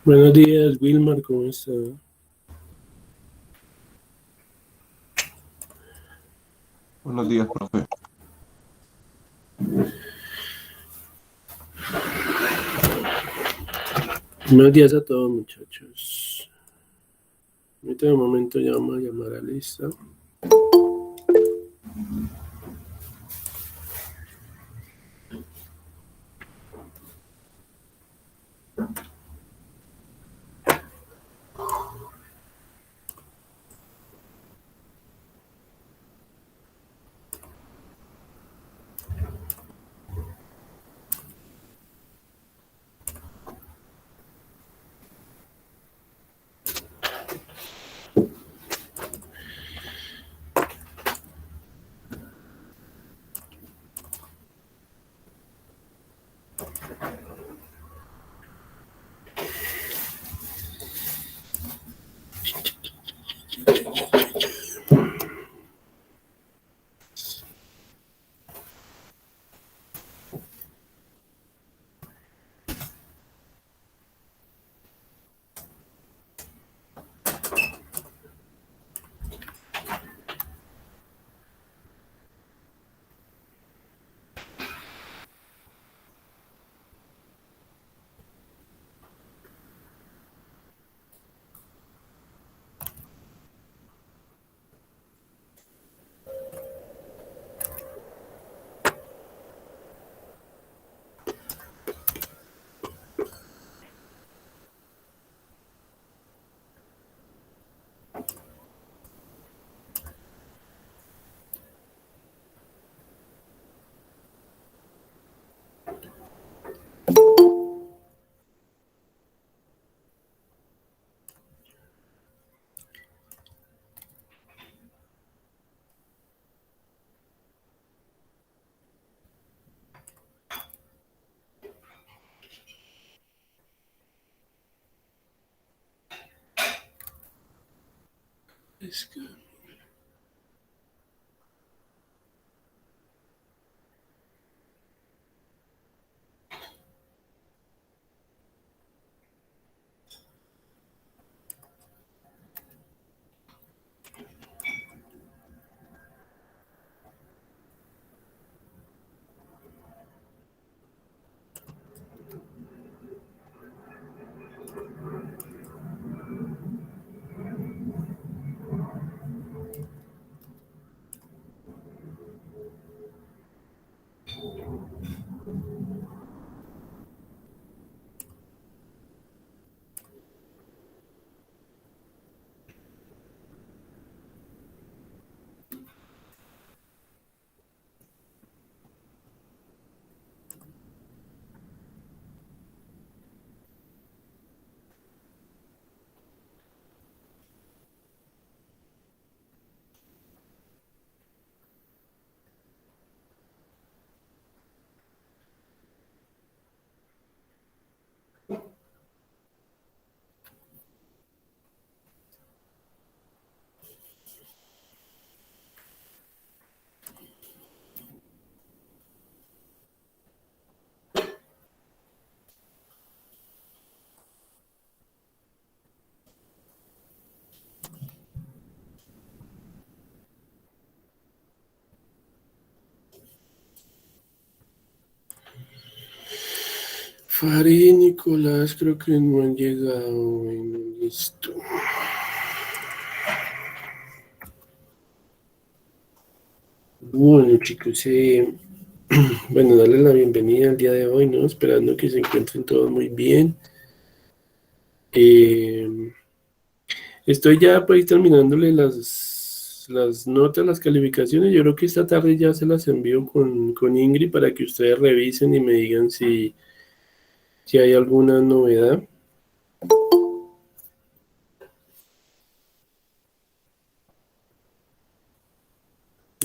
Buenos días, Wilmar, ¿cómo está? Buenos días, profe. Buenos días a todos, muchachos. Ahorita de momento ya vamos a llamar a lista. Es que... Farid y Nicolás creo que no han llegado. Bueno, listo. Bueno, chicos, bueno, darles la bienvenida al día de hoy, ¿no? Esperando que se encuentren todos muy bien. Eh, Estoy ya por ahí terminándole las notas, las calificaciones. Yo creo que esta tarde ya se las envío con Ingrid para que ustedes revisen y me digan si hay alguna novedad.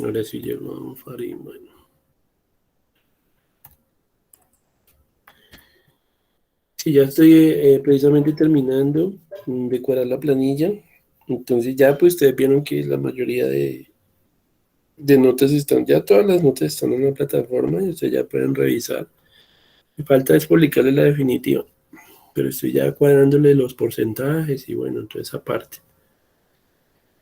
Ahora sí llegó Farid. Bueno, sí, ya estoy precisamente terminando de cuadrar la planilla. Entonces ya pues ustedes vieron que la mayoría de notas están, ya todas las notas están en la plataforma y ustedes ya pueden revisar. Me falta es publicarles la definitiva. pero estoy ya cuadrándole los porcentajes y bueno, toda esa parte.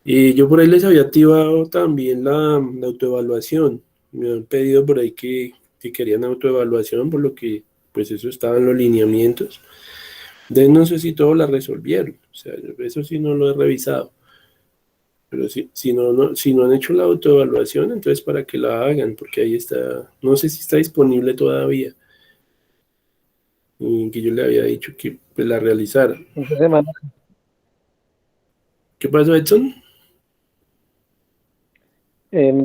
Y yo por ahí les había activado también la autoevaluación. Me han pedido por ahí que querían autoevaluación, por lo que pues eso estaba en los lineamientos. De no sé si todo la resolvieron, o sea, eso sí no lo he revisado. Pero si no han hecho la autoevaluación, entonces para que la hagan, porque ahí está, no sé si está disponible todavía, y que yo le había dicho que pues, la realizara. ¿En qué semana? ¿Qué pasó, Edson? Me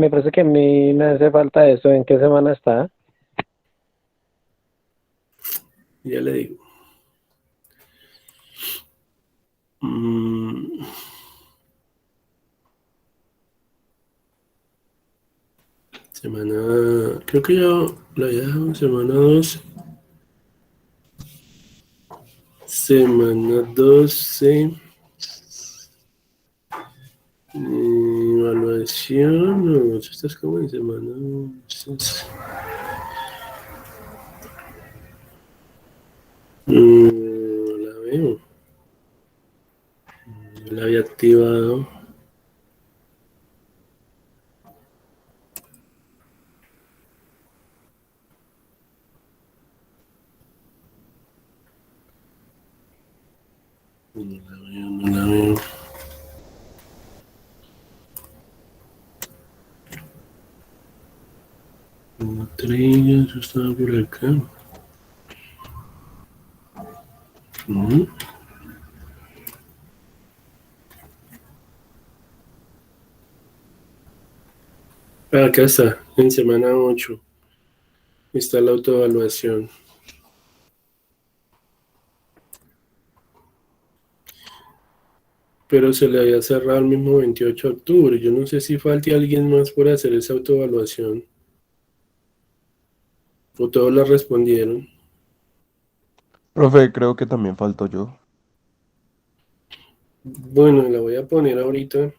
parece que a mí me hace falta eso. ¿En qué semana está? Ya le digo. Mm, semana, creo que ya la había dejado semana 12. Semana 12. Evaluación, no, tú estás como en semana 11. No la veo. No la había activado. No la veo, no la veo. Estrella, eso estaba por acá. Ujú. Acá está, en semana 8. Está la autoevaluación. Pero se le había cerrado el mismo 28 de octubre. Yo no sé si falte alguien más por hacer esa autoevaluación. O todos la respondieron. Profe, creo que también falto yo. Bueno, la voy a poner ahorita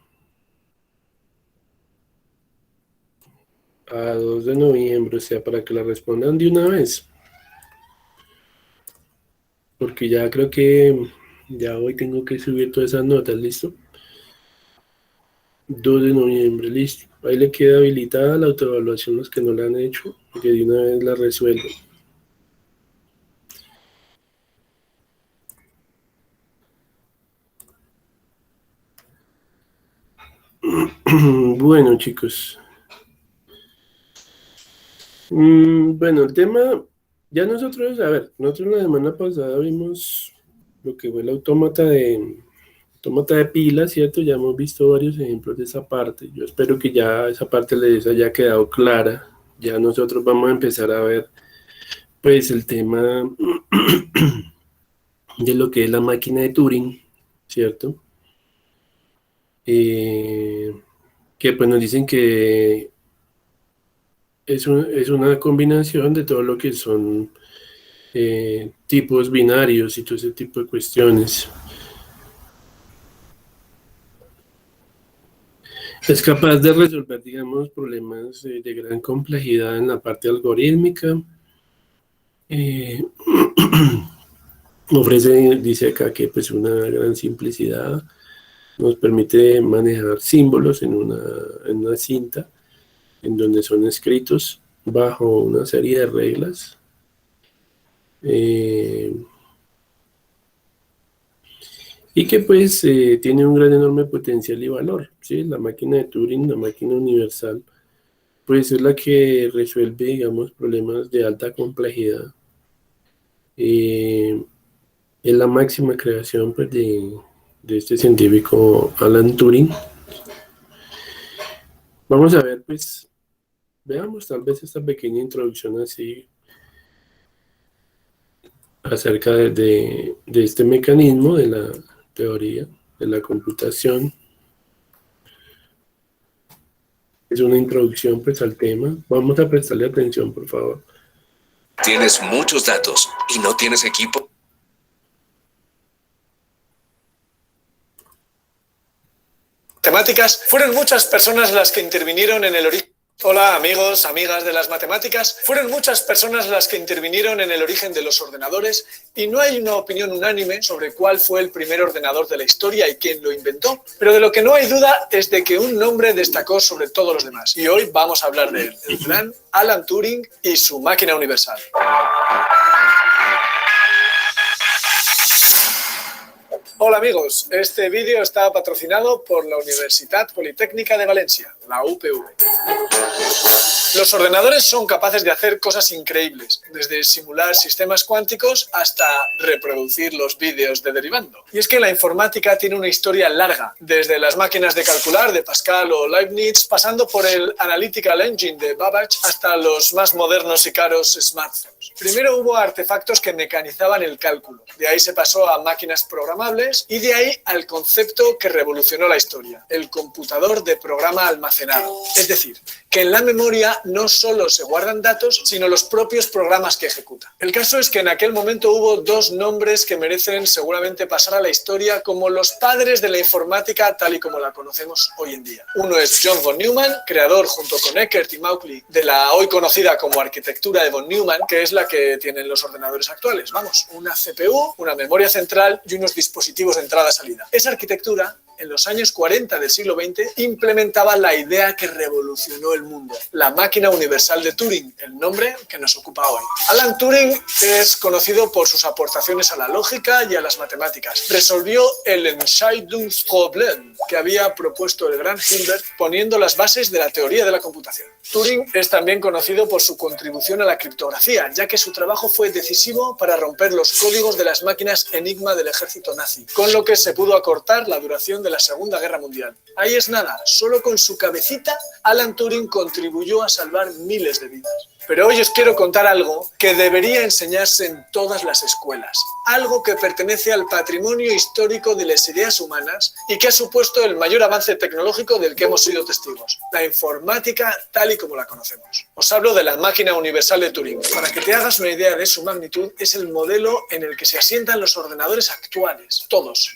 a 2 de noviembre, o sea, para que la respondan de una vez. Porque ya creo que ya hoy tengo que subir todas esas notas, ¿listo? 2 de noviembre, listo. Ahí le queda habilitada la autoevaluación los que no la han hecho, que de una vez la resuelven. Bueno, chicos. Bueno, el tema, ya nosotros, a ver, nosotros la semana pasada vimos lo que fue el autómata de pilas, ¿cierto? Ya hemos visto varios ejemplos de esa parte. Yo espero que ya esa parte les haya quedado clara. Ya nosotros vamos a empezar a ver, pues, el tema de lo que es la máquina de Turing, ¿cierto? Eh, que pues nos dicen que es una combinación de todo lo que son tipos binarios y todo ese tipo de cuestiones. Es capaz de resolver, digamos, problemas de gran complejidad en la parte algorítmica. Eh, ofrece, dice acá que pues una gran simplicidad, nos permite manejar símbolos en una cinta en donde son escritos bajo una serie de reglas. Eh, y que pues tiene un gran enorme potencial y valor, ¿sí? La máquina de Turing, la máquina universal, pues es la que resuelve, digamos, problemas de alta complejidad. Eh, es la máxima creación pues, de este científico Alan Turing. Vamos a ver, pues, veamos tal vez esta pequeña introducción así acerca de este mecanismo de la teoría de la computación. Es una introducción pues al tema. Vamos a prestarle atención, por favor. Tienes muchos datos y no tienes equipo. Temáticas, fueron muchas personas las que intervinieron en el origen. Hola amigos, amigas de las matemáticas. Fueron muchas personas las que intervinieron en el origen de los ordenadores y no hay una opinión unánime sobre cuál fue el primer ordenador de la historia y quién lo inventó. Pero de lo que no hay duda es de que un nombre destacó sobre todos los demás. Y hoy vamos a hablar de él, el gran Alan Turing y su máquina universal. Hola amigos, este vídeo está patrocinado por la Universitat Politécnica de Valencia, la UPV. Los ordenadores son capaces de hacer cosas increíbles, desde simular sistemas cuánticos hasta reproducir los vídeos de derivando. Y es que la informática tiene una historia larga, desde las máquinas de calcular de Pascal o Leibniz, pasando por el Analytical Engine de Babbage hasta los más modernos y caros smartphones. Primero hubo artefactos que mecanizaban el cálculo, de ahí se pasó a máquinas programables y de ahí al concepto que revolucionó la historia, el computador de programa almacenado. Es decir, que en la memoria no solo se guardan datos, sino los propios programas que ejecuta. El caso es que en aquel momento hubo dos nombres que merecen seguramente pasar a la historia como los padres de la informática tal y como la conocemos hoy en día. Uno es John von Neumann, creador junto con Eckert y Mauchly de la hoy conocida como arquitectura de von Neumann, que es la que tienen los ordenadores actuales. Vamos, una CPU, una memoria central y unos dispositivos de entrada-salida. Esa arquitectura, en los años 40 del siglo XX, implementaba la idea que revolucionó el mundo, la máquina universal de Turing, el nombre que nos ocupa hoy. Alan Turing es conocido por sus aportaciones a la lógica y a las matemáticas. Resolvió el Entscheidungsproblem que había propuesto el gran Hilbert, poniendo las bases de la teoría de la computación. Turing es también conocido por su contribución a la criptografía, ya que su trabajo fue decisivo para romper los códigos de las máquinas Enigma del ejército nazi, con lo que se pudo acortar la duración de la Segunda Guerra Mundial. Ahí es nada, solo con su cabecita, Alan Turing contribuyó a salvar miles de vidas. Pero hoy os quiero contar algo que debería enseñarse en todas las escuelas, algo que pertenece al patrimonio histórico de las ideas humanas y que ha supuesto el mayor avance tecnológico del que hemos sido testigos, la informática tal y como la conocemos. Os hablo de la máquina universal de Turing. Para que te hagas una idea de su magnitud, es el modelo en el que se asientan los ordenadores actuales, todos.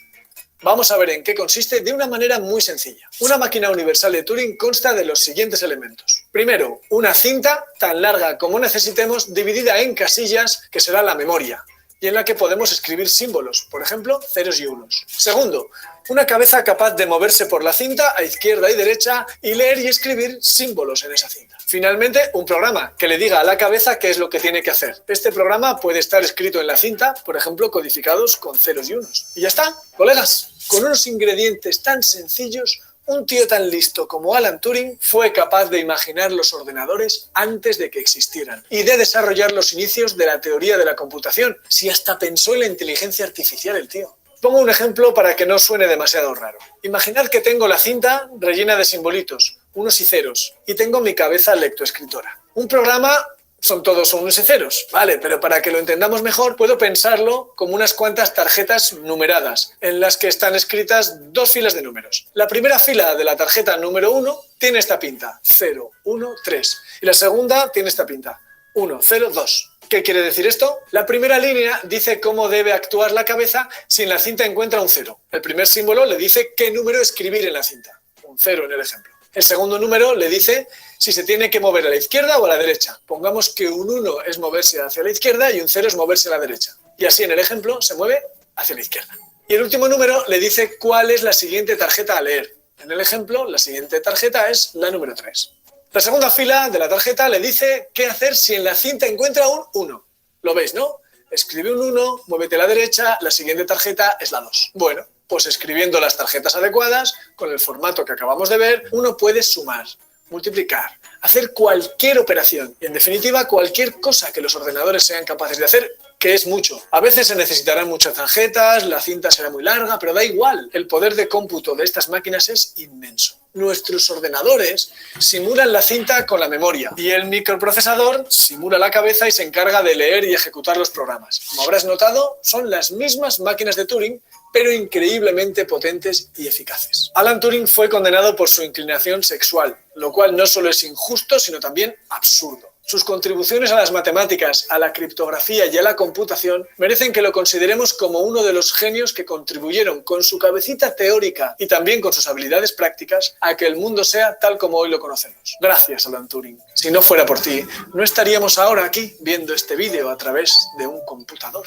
Vamos a ver en qué consiste de una manera muy sencilla. Una máquina universal de Turing consta de los siguientes elementos. Primero, una cinta tan larga como necesitemos, dividida en casillas, que será la memoria, y en la que podemos escribir símbolos, por ejemplo, ceros y unos. Segundo, una cabeza capaz de moverse por la cinta a izquierda y derecha y leer y escribir símbolos en esa cinta. Finalmente, un programa que le diga a la cabeza qué es lo que tiene que hacer. Este programa puede estar escrito en la cinta, por ejemplo, codificados con ceros y unos. Y ya está, colegas. Con unos ingredientes tan sencillos, un tío tan listo como Alan Turing fue capaz de imaginar los ordenadores antes de que existieran y de desarrollar los inicios de la teoría de la computación. Si hasta pensó en la inteligencia artificial el tío. Pongo un ejemplo para que no suene demasiado raro. Imaginad que tengo la cinta rellena de simbolitos, unos y ceros, y tengo mi cabeza lectoescritora. Un programa son todos unos y ceros, vale, pero para que lo entendamos mejor, puedo pensarlo como unas cuantas tarjetas numeradas, en las que están escritas dos filas de números. La primera fila de la tarjeta número 1 tiene esta pinta, 0, 1, 3, y la segunda tiene esta pinta, 1, 0, 2. ¿Qué quiere decir esto? La primera línea dice cómo debe actuar la cabeza si en la cinta encuentra un 0. El primer símbolo le dice qué número escribir en la cinta, un 0 en el ejemplo. El segundo número le dice si se tiene que mover a la izquierda o a la derecha. Pongamos que un 1 es moverse hacia la izquierda y un 0 es moverse a la derecha. Y así en el ejemplo se mueve hacia la izquierda. Y el último número le dice cuál es la siguiente tarjeta a leer. En el ejemplo, la siguiente tarjeta es la número 3. La segunda fila de la tarjeta le dice qué hacer si en la cinta encuentra un 1. ¿Lo veis, no? Escribe un 1, muévete a la derecha, la siguiente tarjeta es la 2. Bueno, pues escribiendo las tarjetas adecuadas, con el formato que acabamos de ver, uno puede sumar, multiplicar, hacer cualquier operación y, en definitiva, cualquier cosa que los ordenadores sean capaces de hacer, que es mucho. A veces se necesitarán muchas tarjetas, la cinta será muy larga, pero da igual. El poder de cómputo de estas máquinas es inmenso. Nuestros ordenadores simulan la cinta con la memoria y el microprocesador simula la cabeza y se encarga de leer y ejecutar los programas. Como habrás notado, son las mismas máquinas de Turing, pero increíblemente potentes y eficaces. Alan Turing fue condenado por su inclinación sexual, lo cual no solo es injusto, sino también absurdo. Sus contribuciones a las matemáticas, a la criptografía y a la computación merecen que lo consideremos como uno de los genios que contribuyeron con su cabecita teórica y también con sus habilidades prácticas a que el mundo sea tal como hoy lo conocemos. Gracias, Alan Turing. Si no fuera por ti, no estaríamos ahora aquí viendo este vídeo a través de un computador.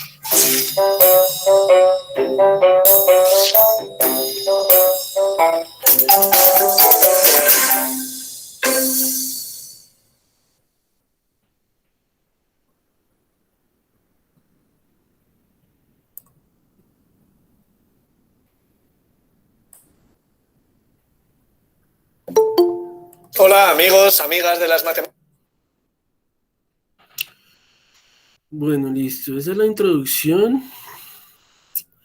Hola amigos, amigas de las matemáticas. Bueno, listo. Esa es la introducción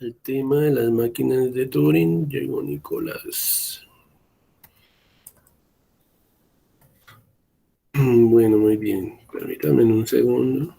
al tema de las máquinas de Turing. Llegó Nicolás. Bueno, muy bien. Permítame un segundo.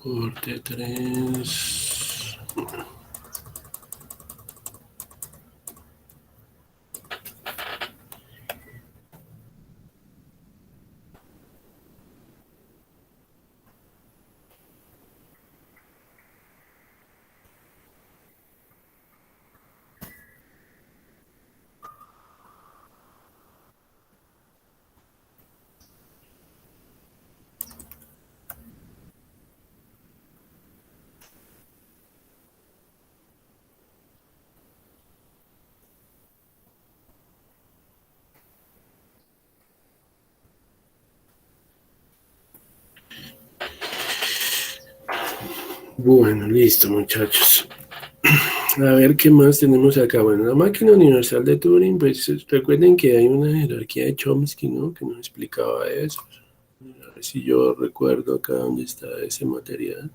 Corte 3. Bueno, listo, muchachos. A ver qué más tenemos acá. Bueno, la máquina universal de Turing, pues recuerden que hay una jerarquía de Chomsky, ¿no? Que nos explicaba eso. A ver si yo recuerdo acá dónde está ese material.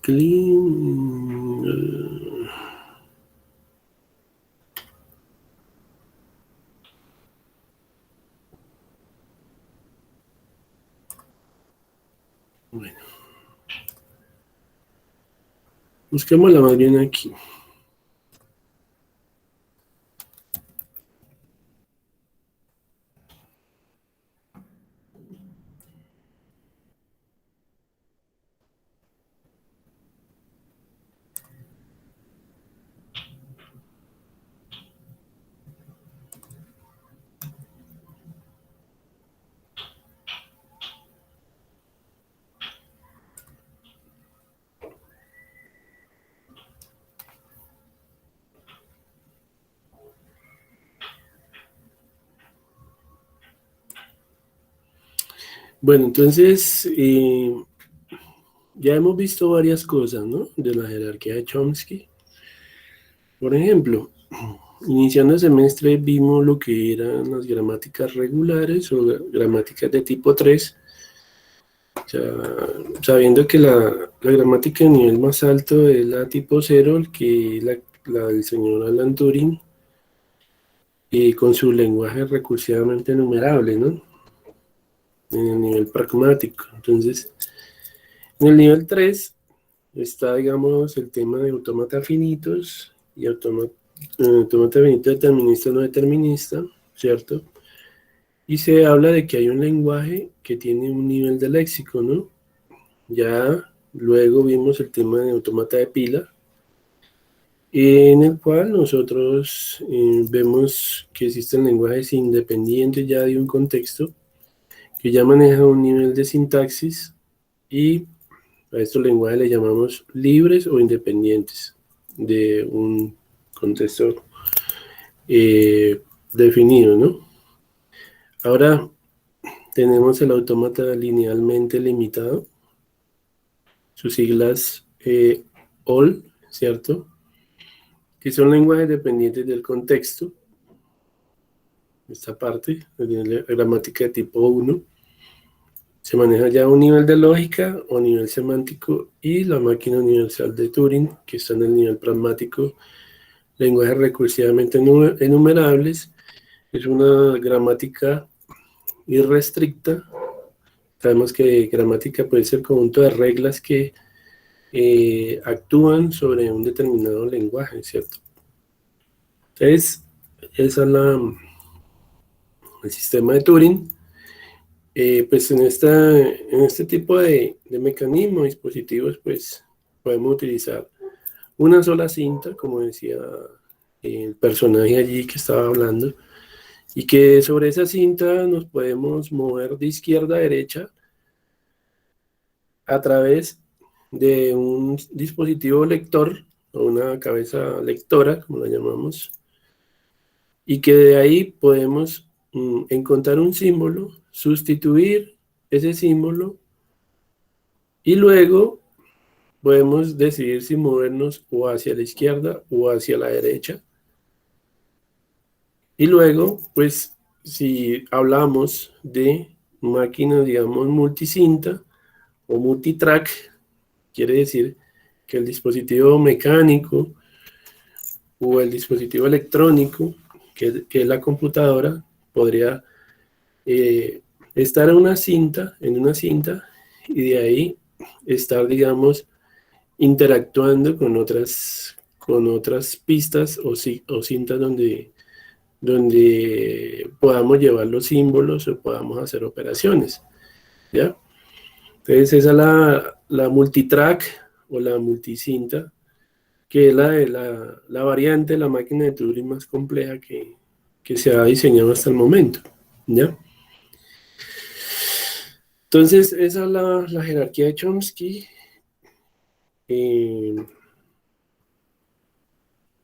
Clean. Bueno. Busquémosla más bien aquí. Bueno, entonces ya hemos visto varias cosas, ¿no? De la jerarquía de Chomsky. Por ejemplo, iniciando el semestre vimos lo que eran las gramáticas regulares o gramáticas de tipo 3. O sea, sabiendo que la gramática de nivel más alto es la tipo 0, el que la del señor Alan Turing, y con su lenguaje recursivamente enumerable, ¿no? En el nivel pragmático. Entonces, en el nivel 3 está, digamos, el tema de autómata finitos y autómata finito determinista no determinista, ¿cierto? Y se habla de que hay un lenguaje que tiene un nivel de léxico, ¿no? Ya luego vimos el tema de autómata de pila, en el cual nosotros vemos que existen lenguajes independientes ya de un contexto, que ya manejan un nivel de sintaxis, y a estos lenguajes le llamamos libres o independientes de un contexto definido, ¿no? Ahora, tenemos el autómata linealmente limitado, sus siglas all, ¿cierto? Que son lenguajes dependientes del contexto. Esta parte, la gramática de tipo 1. Se maneja ya a un nivel de lógica o nivel semántico y la máquina universal de Turing, que está en el nivel pragmático, lenguajes recursivamente enumerables. Es una gramática irrestricta. Sabemos que gramática puede ser conjunto de reglas que actúan sobre un determinado lenguaje, ¿cierto? Entonces, esa es el sistema de Turing. Pues en este tipo de mecanismos, dispositivos, pues podemos utilizar una sola cinta, como decía el personaje allí que estaba hablando, y que sobre esa cinta nos podemos mover de izquierda a derecha a través de un dispositivo lector o una cabeza lectora, como la llamamos, y que de ahí podemos encontrar un símbolo, sustituir ese símbolo y luego podemos decidir si movernos o hacia la izquierda o hacia la derecha. Y luego, pues, si hablamos de máquinas, digamos, multicinta o multitrack, quiere decir que el dispositivo mecánico o el dispositivo electrónico, que es la computadora, podría estar en una cinta, y de ahí estar, digamos, interactuando con otras pistas o cintas donde podamos llevar los símbolos o podamos hacer operaciones, ¿ya? Entonces esa es la multitrack o la multicinta, que es la variante de la máquina de Turing más compleja que se ha diseñado hasta el momento, ¿ya? Entonces esa es la jerarquía de Chomsky.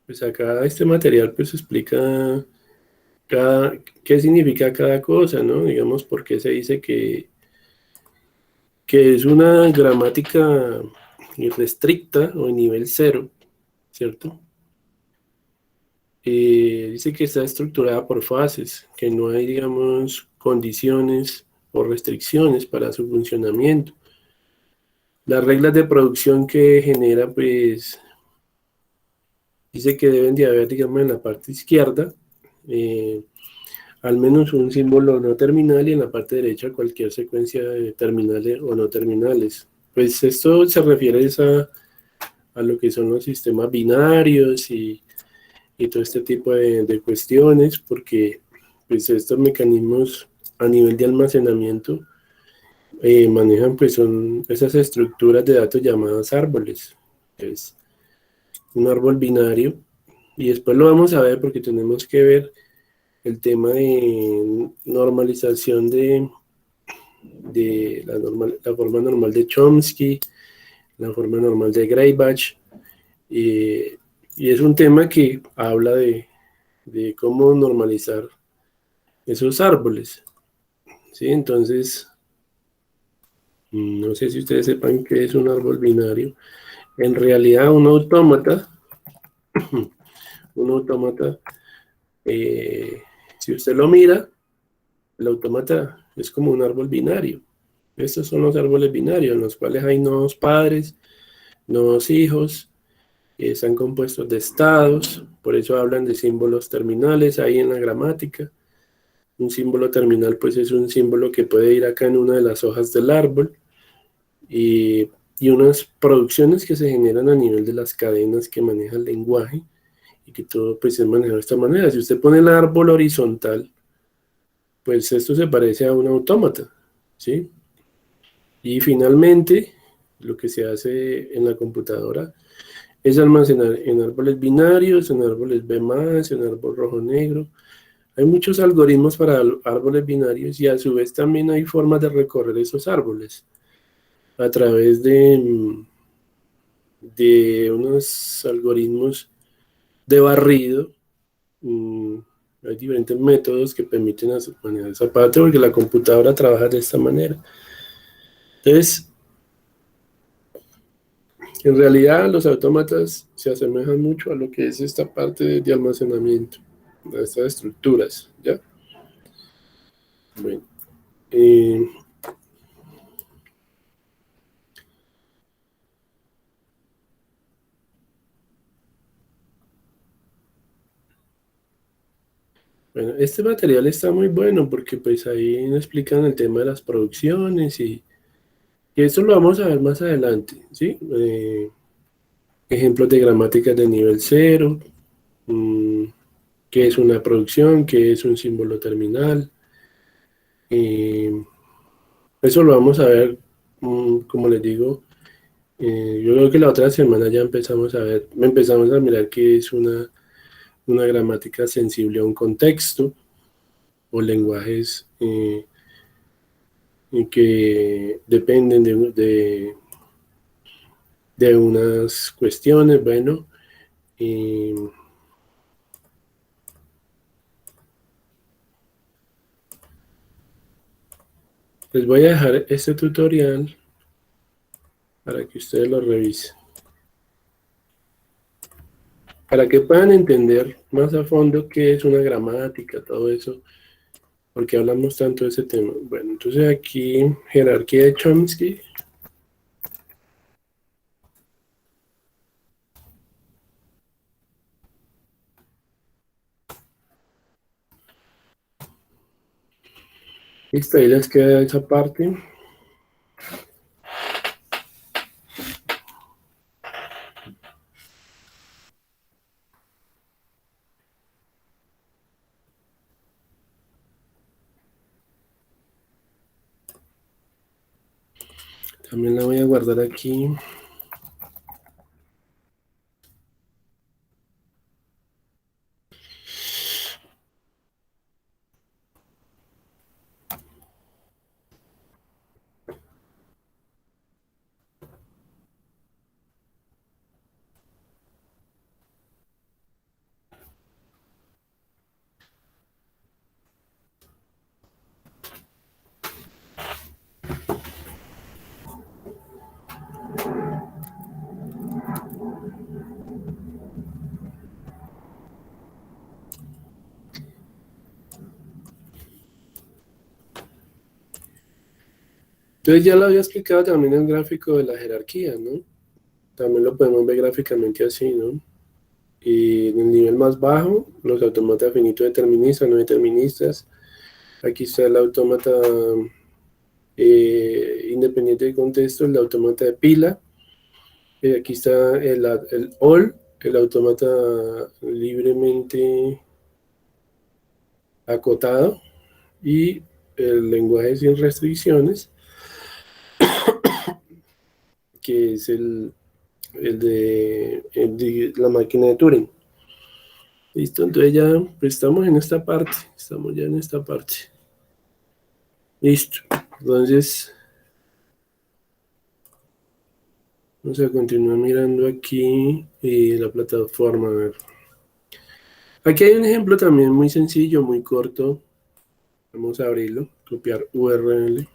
Pues acá este material pues explica qué significa cada cosa, ¿no? Digamos, por qué se dice que es una gramática irrestricta o en nivel cero, ¿cierto? Dice que está estructurada por fases, que no hay, digamos, condiciones o restricciones para su funcionamiento. Las reglas de producción que genera, pues, dice que deben de haber, digamos, en la parte izquierda, al menos un símbolo no terminal y en la parte derecha cualquier secuencia de terminales o no terminales. Pues esto se refiere a lo que son los sistemas binarios y todo este tipo de cuestiones, porque pues estos mecanismos a nivel de almacenamiento manejan pues son esas estructuras de datos llamadas árboles. Es un árbol binario y después lo vamos a ver porque tenemos que ver el tema de normalización de la forma normal de Chomsky, la forma normal de Greibach, y es un tema que habla de cómo normalizar esos árboles, ¿sí? Entonces, no sé si ustedes sepan qué es un árbol binario. En realidad, un autómata, si usted lo mira, el autómata es como un árbol binario. Estos son los árboles binarios, en los cuales hay nodos padres, nodos hijos, están compuestos de estados, por eso hablan de símbolos terminales ahí en la gramática. Un símbolo terminal pues es un símbolo que puede ir acá en una de las hojas del árbol y unas producciones que se generan a nivel de las cadenas que maneja el lenguaje y que todo pues es manejado de esta manera. Si usted pone el árbol horizontal, pues esto se parece a un autómata, ¿sí? Y finalmente, lo que se hace en la computadora es almacenar en árboles binarios, en árboles B+, en árbol rojo-negro. Hay muchos algoritmos para árboles binarios y a su vez también hay formas de recorrer esos árboles a través de unos algoritmos de barrido Hay diferentes métodos que permiten manejar esa parte porque la computadora trabaja de esta manera. Entonces, en realidad los autómatas se asemejan mucho a lo que es esta parte de almacenamiento, a estas estructuras, ¿ya? Bueno, bueno, este material está muy bueno porque pues ahí nos explican el tema de las producciones y esto lo vamos a ver más adelante, ¿sí? Ejemplos de gramáticas de nivel cero, qué es una producción, qué es un símbolo terminal. Eso lo vamos a ver, como les digo, yo creo que la otra semana ya empezamos a mirar qué es una gramática sensible a un contexto o lenguajes que dependen de unas cuestiones, bueno, les voy a dejar este tutorial para que ustedes lo revisen, para que puedan entender más a fondo qué es una gramática, todo eso, porque hablamos tanto de ese tema. Bueno, entonces aquí, jerarquía de Chomsky. Listo, ahí les queda esa parte. También la voy a guardar aquí. Entonces ya lo había explicado también el gráfico de la jerarquía, ¿no? También lo podemos ver gráficamente así, ¿no? Y en el nivel más bajo, los autómatas finitos deterministas, no deterministas. Aquí está el autómata independiente de contexto, el autómata de pila. Aquí está el all, el autómata libremente acotado y el lenguaje sin restricciones, que es el de la máquina de Turing. Listo, entonces ya pues estamos en esta parte, estamos ya en esta parte. Listo, entonces vamos a continuar mirando aquí la plataforma. A ver. Aquí hay un ejemplo también muy sencillo, muy corto. Vamos a abrirlo, copiar URL.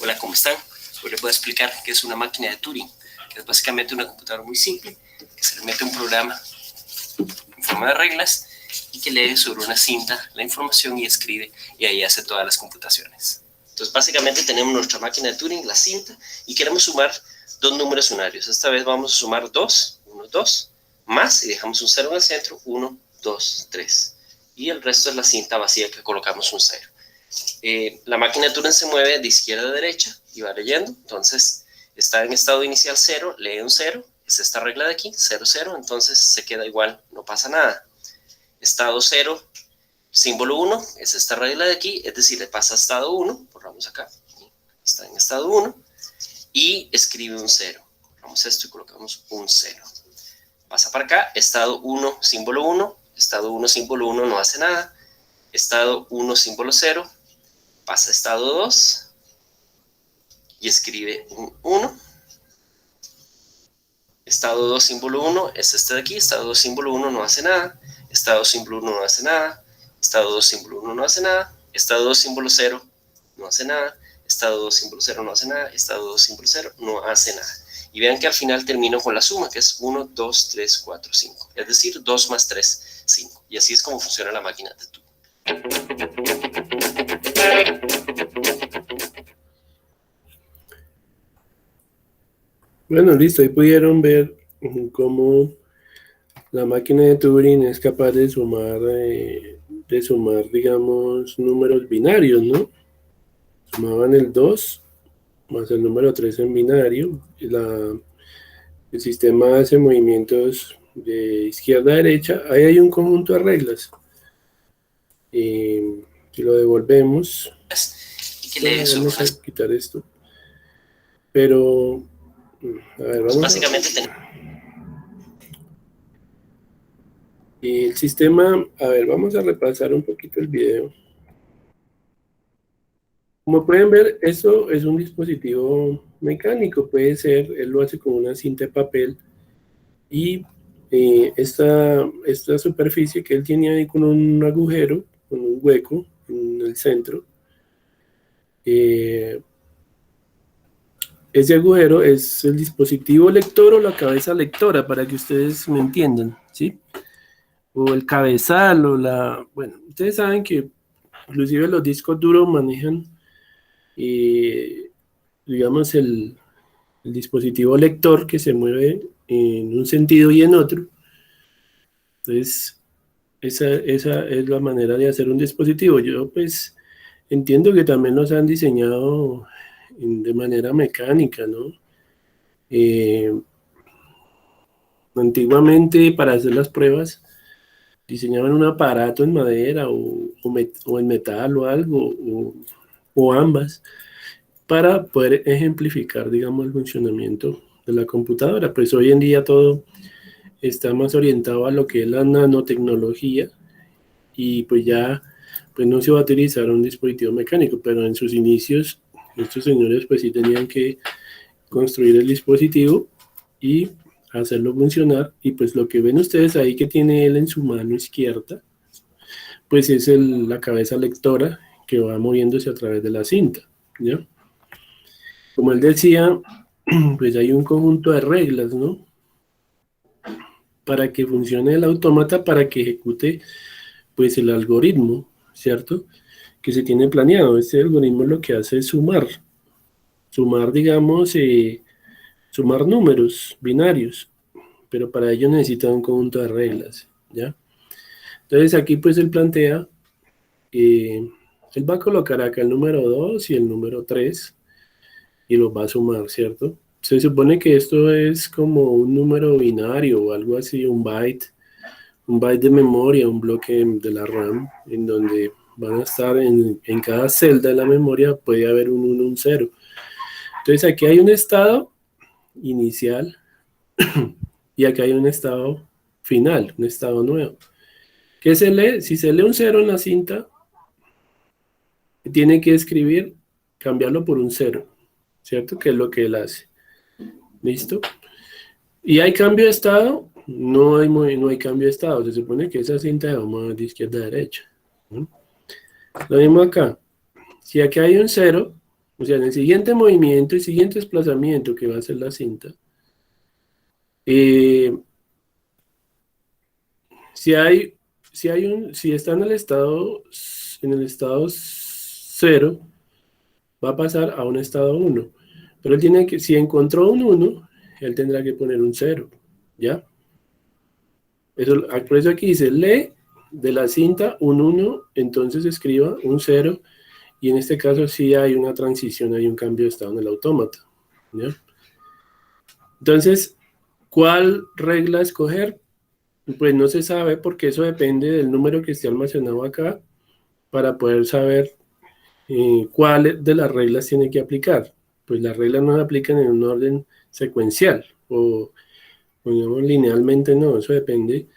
Hola, ¿cómo están? Hoy les voy a explicar qué es una máquina de Turing, que es básicamente una computadora muy simple, que se le mete un programa en forma de reglas y que lee sobre una cinta la información y escribe, y ahí hace todas las computaciones. Entonces, básicamente tenemos nuestra máquina de Turing, la cinta, y queremos sumar dos números unarios. Esta vez vamos a sumar 2, 1, 2, más, y dejamos un 0 en el centro, 1, 2, 3. Y el resto es la cinta vacía que colocamos un 0. La máquina de Turing se mueve de izquierda a derecha y va leyendo. Entonces está en estado inicial 0, lee un 0, es esta regla de aquí, 0, 0, entonces se queda igual, no pasa nada. Estado 0, símbolo 1, es esta regla de aquí, es decir, le pasa a estado 1, borramos acá, está en estado 1, y escribe un 0. Borramos esto y colocamos un 0. Pasa para acá, estado 1, símbolo 1, estado 1, símbolo 1 no hace nada, estado 1, símbolo 0, pasa a estado 2 y escribe un 1. Estado 2, símbolo 1 es este de aquí, estado 2, símbolo 1 no hace nada, estado símbolo 1 no hace nada, estado 2, símbolo 1 no hace nada, estado 2, símbolo 0 no hace nada, estado 2, símbolo 0 no hace nada, estado 2, símbolo 0 no hace nada. Y vean que al final termino con la suma, que es 1, 2, 3, 4, 5. Es decir, 2 más 3, 5. Y así es como funciona la máquina de Turing. Bueno, listo, ahí pudieron ver cómo la máquina de Turing es capaz de sumar, digamos, números binarios, ¿no? Sumaban el 2 más el número 3 en binario. El sistema hace movimientos de izquierda a derecha. Ahí hay un conjunto de reglas. Si lo devolvemos, Y que lee sobre vamos a quitar esto. Pero, a ver, vamos básicamente y el sistema, a ver, vamos a repasar un poquito el video. Como pueden ver, eso es un dispositivo mecánico, puede ser, él lo hace con una cinta de papel y esta superficie que él tiene ahí con un agujero, con un hueco en el centro, ese agujero es el dispositivo lector o la cabeza lectora, para que ustedes me entiendan, ¿sí? O el cabezal o la... Bueno, ustedes saben que inclusive los discos duros manejan, digamos, el dispositivo lector que se mueve en un sentido y en otro. Entonces, esa es la manera de hacer un dispositivo. Yo pues entiendo que también los han diseñado de manera mecánica, ¿no? Antiguamente para hacer las pruebas diseñaban un aparato en madera o en metal o algo, o ambas, para poder ejemplificar, digamos, el funcionamiento de la computadora. Pues hoy en día todo está más orientado a lo que es la nanotecnología y pues ya pues no se va a utilizar un dispositivo mecánico, pero en sus inicios estos señores pues sí tenían que construir el dispositivo y hacerlo funcionar, y pues lo que ven ustedes ahí que tiene él en su mano izquierda pues es la cabeza lectora que va moviéndose a través de la cinta, ¿ya? Como él decía, pues hay un conjunto de reglas, ¿no? Para que funcione el autómata, para que ejecute pues el algoritmo, ¿cierto? Que se tiene planeado. Este algoritmo lo que hace es sumar, digamos, sumar números binarios, pero para ello necesita un conjunto de reglas, ¿ya? Entonces aquí pues él plantea, él va a colocar acá el número 2 y el número 3 y los va a sumar, ¿cierto? Se supone que esto es como un número binario o algo así, un byte de memoria, un bloque de la RAM, en donde van a estar en cada celda de la memoria puede haber un 1, un 0. Entonces aquí hay un estado inicial y acá hay un estado final, un estado nuevo. ¿Qué se lee? Si se lee un 0 en la cinta, tiene que escribir, cambiarlo por un 0, ¿cierto? Que es lo que él hace. ¿Listo? ¿Y hay cambio de estado? No hay cambio de estado. Se supone que esa cinta va a mover de izquierda a derecha. ¿No? Lo mismo acá. Si aquí hay un 0, o sea, en el siguiente movimiento, el siguiente desplazamiento que va a hacer la cinta, si está en el estado 0, va a pasar a un estado 1. Pero él tiene que, si encontró un 1, él tendrá que poner un 0, ¿ya? Por eso aquí dice, lee de la cinta un 1, entonces escriba un 0, y en este caso sí hay una transición, hay un cambio de estado en el autómata, ¿ya? Entonces, ¿cuál regla escoger? Pues no se sabe, porque eso depende del número que esté almacenado acá, para poder saber cuál de las reglas tiene que aplicar. Pues las reglas no se aplican en un orden secuencial, o digamos linealmente no, eso depende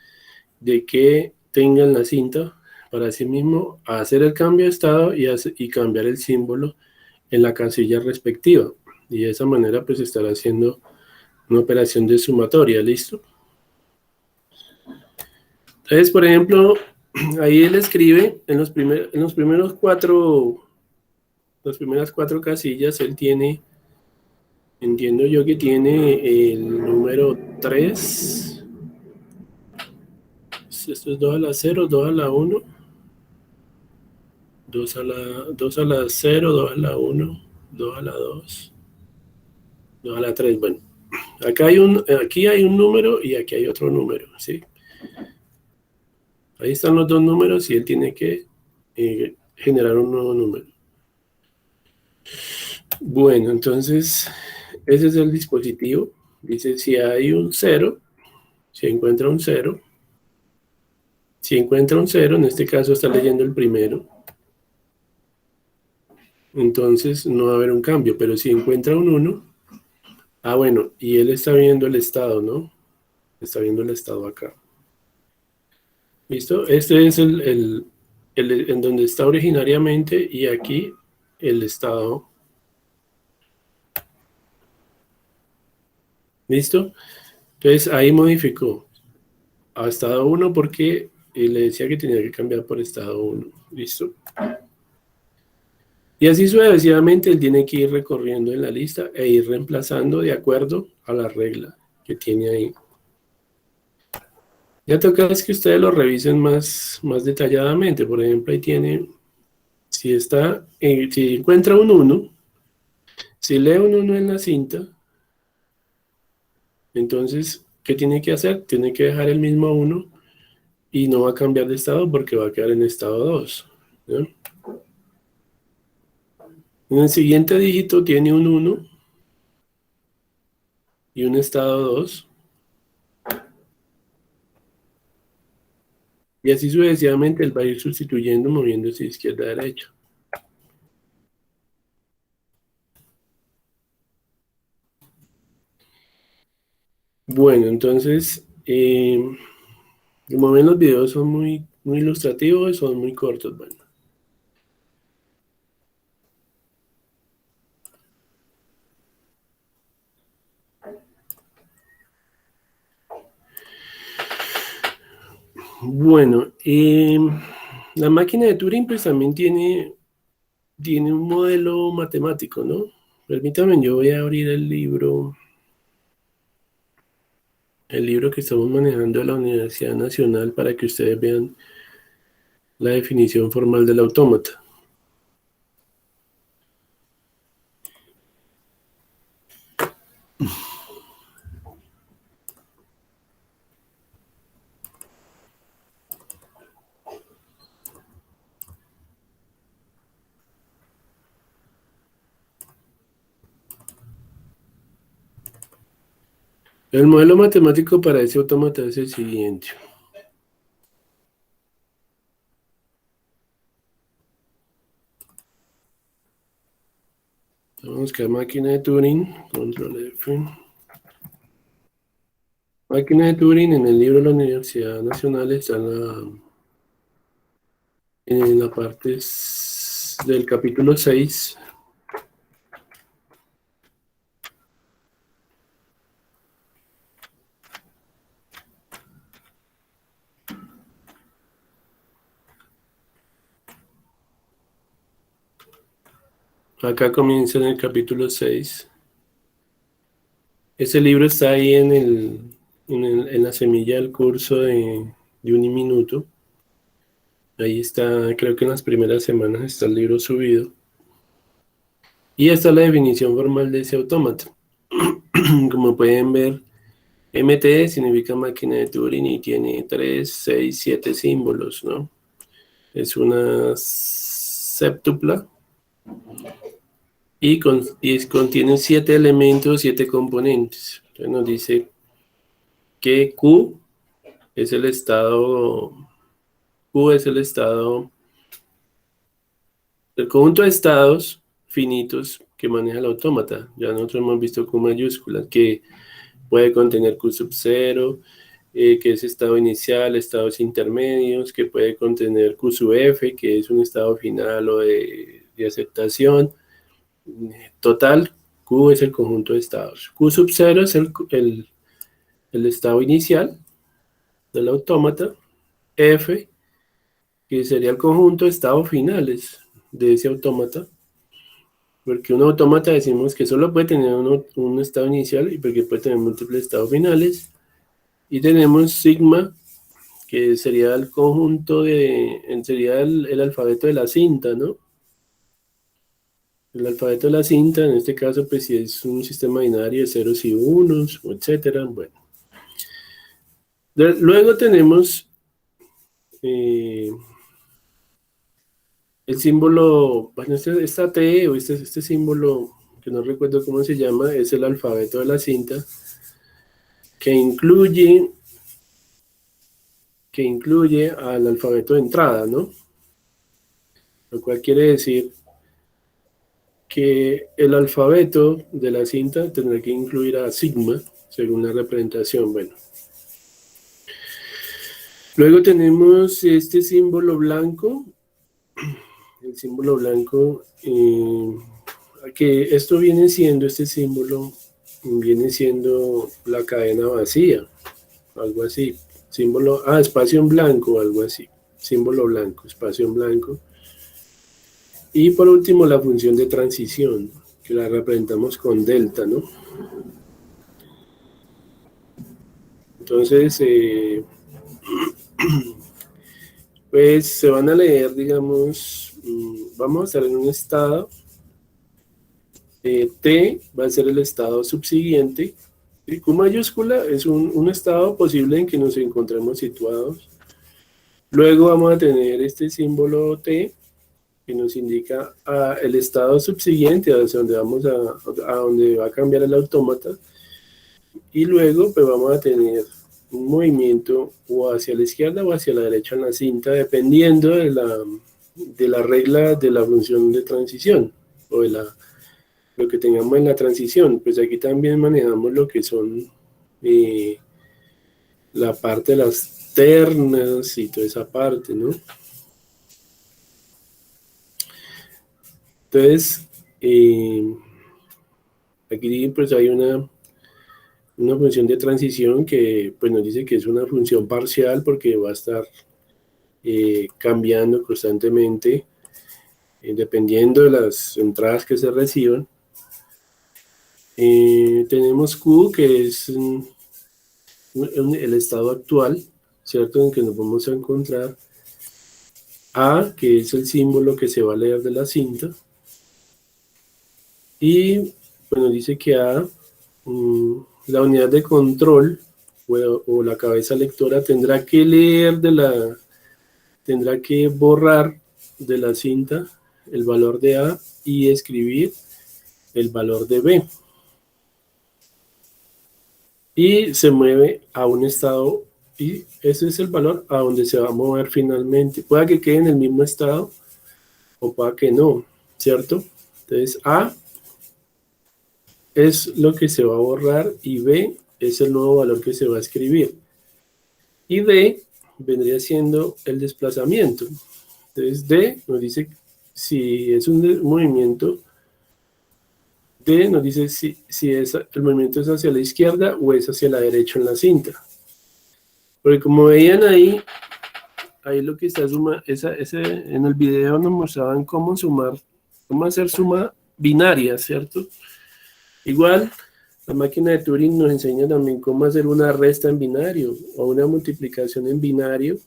de qué tenga en la cinta para sí mismo hacer el cambio de estado y cambiar el símbolo en la casilla respectiva. Y de esa manera pues estará haciendo una operación de sumatoria, ¿listo? Entonces, por ejemplo, ahí él escribe en los primeros las primeras cuatro casillas, él tiene, entiendo yo que tiene el número 3. Esto es 2 a la 0, 2 a la 1, 2 a la 0, 2 a la 1, 2 a la 2, 2 a la 3. Bueno, aquí hay un número y aquí hay otro número, ¿sí? Ahí están los dos números y él tiene que generar un nuevo número. Bueno, entonces, ese es el dispositivo. Dice, si hay un 0, si encuentra un 0, en este caso está leyendo el primero, entonces no va a haber un cambio, pero si encuentra un 1, bueno, y él está viendo el estado, ¿no? Está viendo el estado acá. ¿Listo? Este es en donde está originariamente y aquí el estado. ¿Listo? Entonces ahí modificó a estado 1 porque le decía que tenía que cambiar por estado 1. ¿Listo? Y así sucesivamente él tiene que ir recorriendo en la lista e ir reemplazando de acuerdo a la regla que tiene ahí. Ya toca es que ustedes lo revisen más detalladamente. Por ejemplo, ahí tiene, si encuentra un 1, si lee un 1 en la cinta, entonces, ¿qué tiene que hacer? Tiene que dejar el mismo 1 y no va a cambiar de estado porque va a quedar en estado 2, ¿no? En el siguiente dígito tiene un 1 y un estado 2. Y así sucesivamente él va a ir sustituyendo, moviéndose de izquierda a derecha. Bueno, entonces, como ven, los videos son muy ilustrativos, son muy cortos. Bueno. Bueno, la máquina de Turing pues también tiene un modelo matemático, ¿no? Permítanme, yo voy a abrir el libro que estamos manejando de la Universidad Nacional para que ustedes vean la definición formal del autómata. El modelo matemático para ese autómata es el siguiente. Vamos a buscar máquina de Turing, control F. Máquina de Turing, en el libro de la Universidad Nacional está en la parte del capítulo 6. Acá comienza en el capítulo 6. Ese libro está ahí en la semilla del curso de Uniminuto. Ahí está, creo que en las primeras semanas está el libro subido. Y esta es la definición formal de ese autómata. Como pueden ver, MT significa máquina de Turing y tiene 3, 6, 7 símbolos, ¿no? Es una séptupla. Y contiene 7 elementos, 7 componentes. Entonces nos dice que Q es el estado, el conjunto de estados finitos que maneja el autómata. Ya nosotros hemos visto Q mayúscula, que puede contener Q sub 0, que es estado inicial, estados intermedios, que puede contener Q sub F, que es un estado final o de aceptación. Total, Q es el conjunto de estados. Q sub 0 es el estado inicial del autómata. F, que sería el conjunto de estados finales de ese autómata. Porque un autómata decimos que solo puede tener un estado inicial y porque puede tener múltiples estados finales. Y tenemos sigma, que sería el conjunto sería el alfabeto de la cinta, ¿no? El alfabeto de la cinta, en este caso, pues si es un sistema binario de ceros y unos, etcétera, bueno. Luego tenemos el símbolo, bueno, esta T o este símbolo, que no recuerdo cómo se llama, es el alfabeto de la cinta, que incluye al alfabeto de entrada, ¿no? Lo cual quiere decir que el alfabeto de la cinta tendrá que incluir a sigma, según la representación. Bueno. Luego tenemos este símbolo blanco, el símbolo blanco, que esto viene siendo, este símbolo viene siendo la cadena vacía, algo así. Símbolo, espacio en blanco, algo así. Símbolo blanco, espacio en blanco. Y por último, la función de transición, que la representamos con delta, ¿no? Entonces, pues se van a leer, digamos, vamos a estar en un estado. T va a ser el estado subsiguiente. Y Q mayúscula es un estado posible en que nos encontremos situados. Luego vamos a tener este símbolo T, que nos indica el estado subsiguiente, hacia donde vamos a donde va a cambiar el autómata. Y luego pues vamos a tener un movimiento o hacia la izquierda o hacia la derecha en la cinta, dependiendo de la regla de la función de transición, o de lo que tengamos en la transición. Pues aquí también manejamos lo que son la parte de las ternas y toda esa parte, ¿no? Entonces, aquí pues hay una función de transición que pues nos dice que es una función parcial porque va a estar cambiando constantemente dependiendo de las entradas que se reciban. Tenemos Q, que es el estado actual, ¿cierto? En que nos vamos a encontrar. A, que es el símbolo que se va a leer de la cinta. Y bueno, dice que A, la unidad de control o la cabeza lectora tendrá que leer tendrá que borrar de la cinta el valor de A y escribir el valor de B. Y se mueve a un estado, y ese es el valor a donde se va a mover finalmente. Puede que quede en el mismo estado o puede que no, ¿cierto? Entonces A es lo que se va a borrar y B es el nuevo valor que se va a escribir. Y D vendría siendo el desplazamiento. Entonces D nos dice si es un movimiento, D nos dice si el movimiento es hacia la izquierda o es hacia la derecha en la cinta. Porque como veían ahí lo que está suma, en el video nos mostraban cómo hacer suma binaria, ¿cierto? Igual, la máquina de Turing nos enseña también cómo hacer una resta en binario o una multiplicación en binario,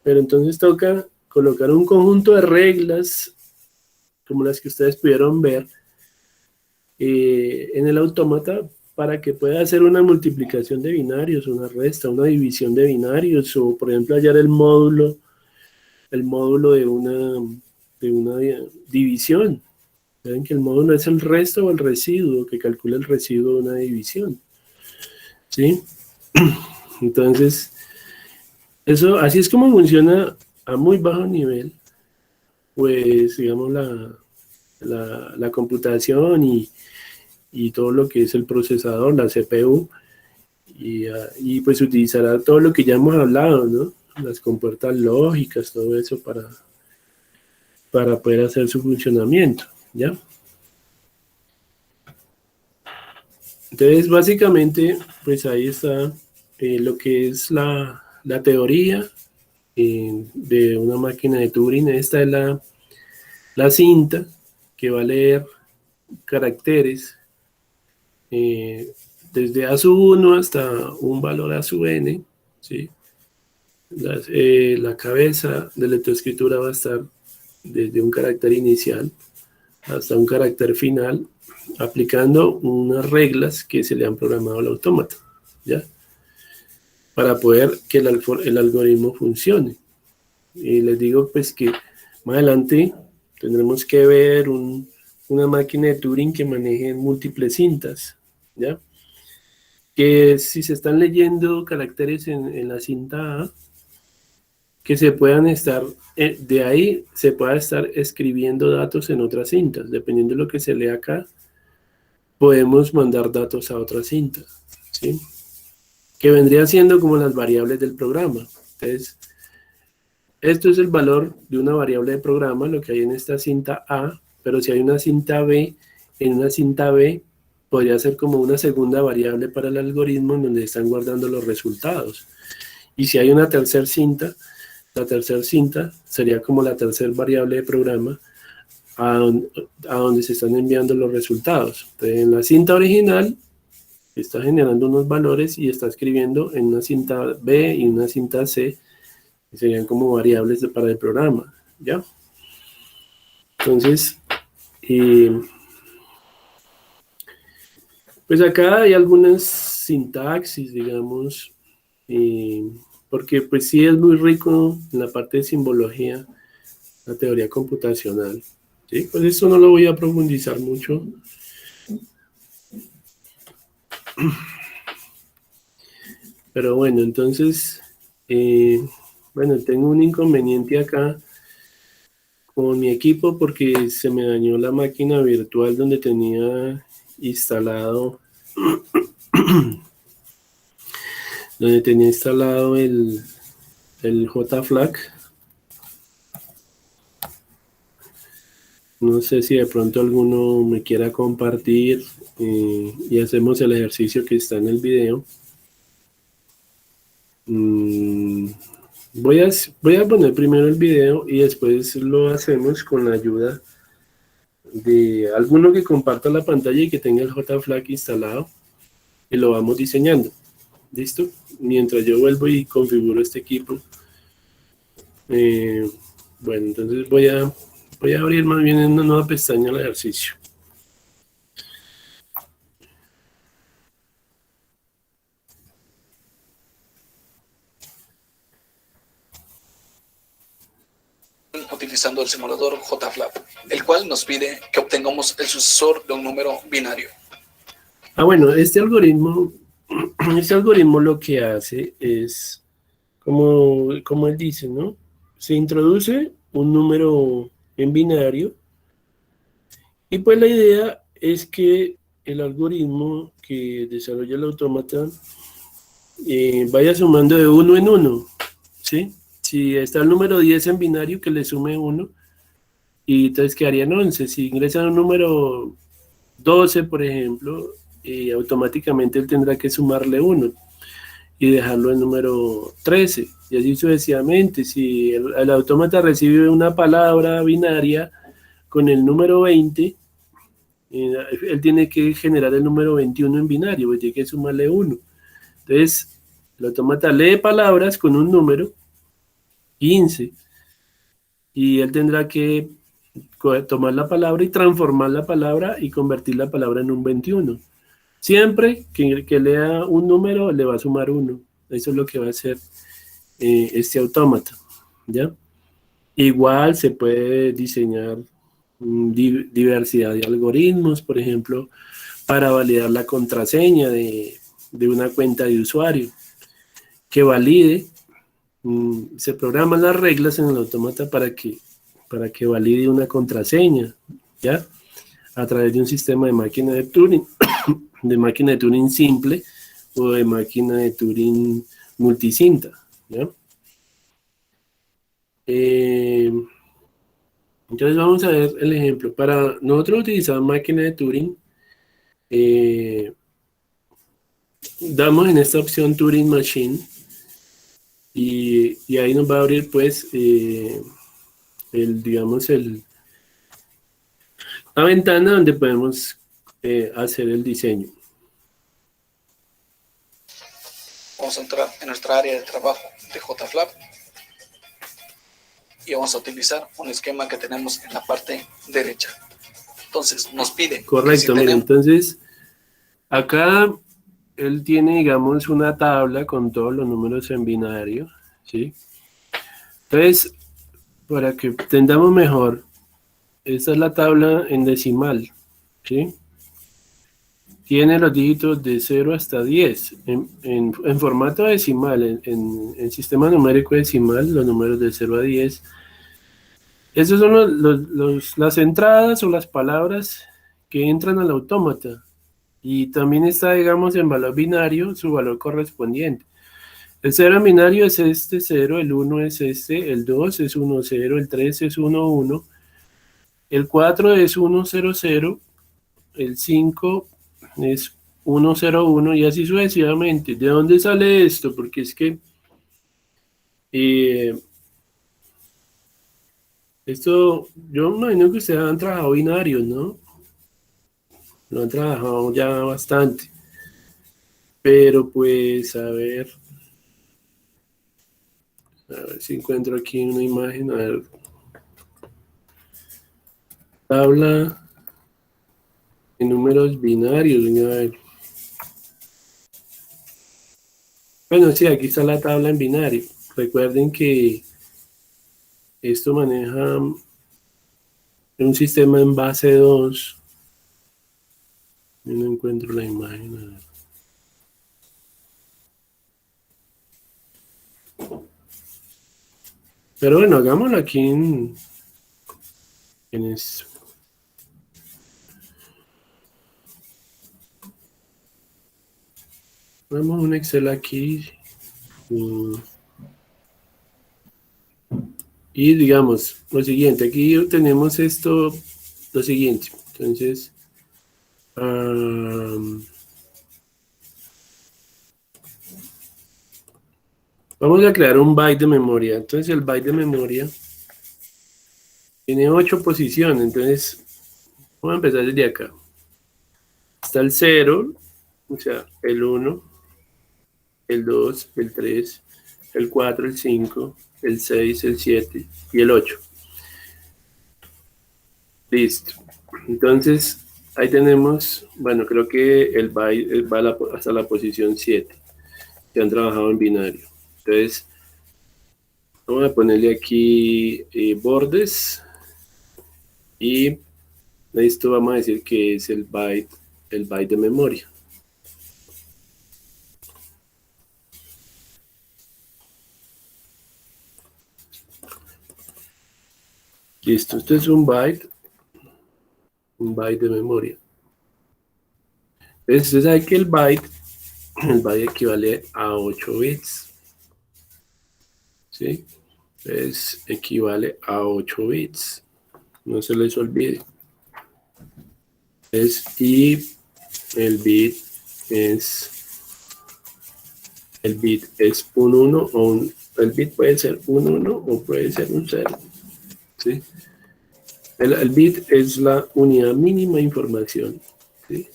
pero entonces toca colocar un conjunto de reglas, como las que ustedes pudieron ver, en el autómata para que pueda hacer una multiplicación de binarios, una resta, una división de binarios, o por ejemplo hallar el módulo de una división. Saben que el módulo es el resto o el residuo, que calcula el residuo de una división. ¿Sí? Entonces, así es como funciona a muy bajo nivel, pues, digamos, la computación y todo lo que es el procesador, la CPU, y pues utilizará todo lo que ya hemos hablado, ¿no? Las compuertas lógicas, todo eso para poder hacer su funcionamiento, ¿ya? Entonces, básicamente, pues ahí está lo que es la teoría de una máquina de Turing. Esta es la cinta que va a leer caracteres desde A sub 1 hasta un valor A sub n, ¿sí? La cabeza de lectoescritura va a estar desde un carácter inicial hasta un carácter final, aplicando unas reglas que se le han programado al autómata, ¿ya? Para poder que el algoritmo funcione. Y les digo pues que más adelante tendremos que ver una máquina de Turing que maneje múltiples cintas, ¿ya? Que si se están leyendo caracteres en la cinta A, que se puedan estar, de ahí se pueda estar escribiendo datos en otras cintas. Dependiendo de lo que se lea acá, podemos mandar datos a otras cintas, ¿sí? Que vendría siendo como las variables del programa. Entonces, esto es el valor de una variable de programa, lo que hay en esta cinta A, pero si hay una cinta B, en una cinta B podría ser como una segunda variable para el algoritmo en donde están guardando los resultados. Y si hay una tercera cinta, la tercera cinta sería como la tercera variable de programa a donde se están enviando los resultados. Entonces, en la cinta original está generando unos valores y está escribiendo en una cinta B y una cinta C, que serían como variables para el programa, ¿ya? Entonces, pues acá hay algunas sintaxis, digamos, porque pues sí es muy rico en la parte de simbología, la teoría computacional, ¿sí? Pues eso no lo voy a profundizar mucho. Pero bueno, entonces, bueno, tengo un inconveniente acá con mi equipo porque se me dañó la máquina virtual donde tenía instalado el JFlag. No sé si de pronto alguno me quiera compartir y hacemos el ejercicio que está en el video. Voy a poner primero el video y después lo hacemos con la ayuda de alguno que comparta la pantalla y que tenga el JFlag instalado y lo vamos diseñando. ¿Listo? Mientras yo vuelvo y configuro este equipo. Bueno, entonces voy a abrir más bien en una nueva pestaña el ejercicio. Utilizando el simulador JFlag, el cual nos pide que obtengamos el sucesor de un número binario. Bueno, este algoritmo lo que hace es, como él dice, ¿no? Se introduce un número en binario y pues la idea es que el algoritmo que desarrolla el autómata vaya sumando de uno en uno, ¿sí? Si está el número 10 en binario, que le sume 1, y entonces quedarían 11. Si ingresan un número 12, por ejemplo, automáticamente él tendrá que sumarle 1 y dejarlo en número 13, y así sucesivamente. Si el autómata recibe una palabra binaria con el número 20, él tiene que generar el número 21 en binario, pues tiene que sumarle 1. Entonces, el autómata lee palabras con un número 15 y él tendrá que tomar la palabra y transformar la palabra y convertir la palabra en un 21. Siempre que lea un número le va a sumar 1. Eso es lo que va a hacer este autómata, ¿ya? Igual se puede diseñar diversidad de algoritmos, por ejemplo, para validar la contraseña de una cuenta de usuario, que valide. Se programan las reglas en el autómata para que valide una contraseña, ¿ya? A través de un sistema de máquina de Turing, simple, o de máquina de Turing multicinta, ¿ya? Entonces vamos a ver el ejemplo. Para nosotros utilizar máquina de Turing, damos en esta opción Turing Machine y ahí nos va a abrir pues la ventana donde podemos hacer el diseño. Vamos a entrar en nuestra área de trabajo de JFlap y vamos a utilizar un esquema que tenemos en la parte derecha. Entonces nos pide... Correcto, mira, entonces acá él tiene, digamos, una tabla con todos los números en binario, ¿sí? Entonces, para que entendamos mejor, esta es la tabla en decimal, ¿sí? Tiene los dígitos de 0 hasta 10, en formato decimal, en sistema numérico decimal, los números de 0 a 10. Esas son las entradas o las palabras que entran al autómata. Y también está, digamos, en valor binario, su valor correspondiente. El 0 en binario es este 0, el 1 es este, el 2 es 1, 0, el 3 es 1, 1, el 4 es 1, 0, 0, el 5 es 1, 0, 1 y así sucesivamente. ¿De dónde sale esto? Porque es que esto, yo me imagino que ustedes han trabajado binarios, ¿no? Lo han trabajado ya bastante. Pero pues, a ver si encuentro aquí una imagen. A ver. Tabla de números binarios. A ver. Bueno, sí, aquí está la tabla en binario. Recuerden que esto maneja un sistema en base 2. Yo no encuentro la imagen. A ver. Pero bueno, hagámoslo aquí en esto. Vamos a un Excel aquí. Y digamos, lo siguiente, aquí tenemos esto, lo siguiente. Entonces, vamos a crear un byte de memoria. Entonces el byte de memoria tiene 8 posiciones. Entonces vamos a empezar desde acá. Está el 0, o sea, el 1, el 2, el 3, el 4, el 5, el 6, el 7 y el 8. Listo. Entonces ahí tenemos, bueno, creo que el byte va hasta la posición 7. Que han trabajado en binario. Entonces, vamos a ponerle aquí bordes y esto vamos a decir que es el byte de memoria. Listo, esto es un byte de memoria. Entonces, usted sabe que el byte equivale a 8 bits. ¿Sí? Entonces, equivale a 8 bits. No se les olvide. Y el bit es un 1 o el bit puede ser un 1 o puede ser un 0. ¿Sí? El bit es la unidad mínima de información. ¿Sí?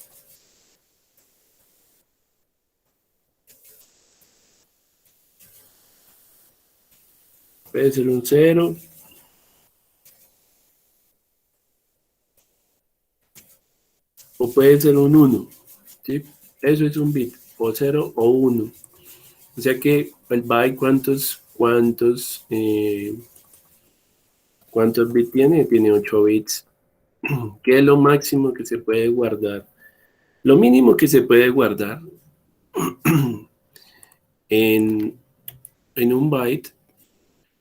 Puede ser un 0. O puede ser un 1. ¿Sí? Eso es un bit. O 0 o 1. O sea que el byte, ¿cuántos bits tiene? Tiene 8 bits. ¿Qué es lo máximo que se puede guardar? Lo mínimo que se puede guardar en un byte,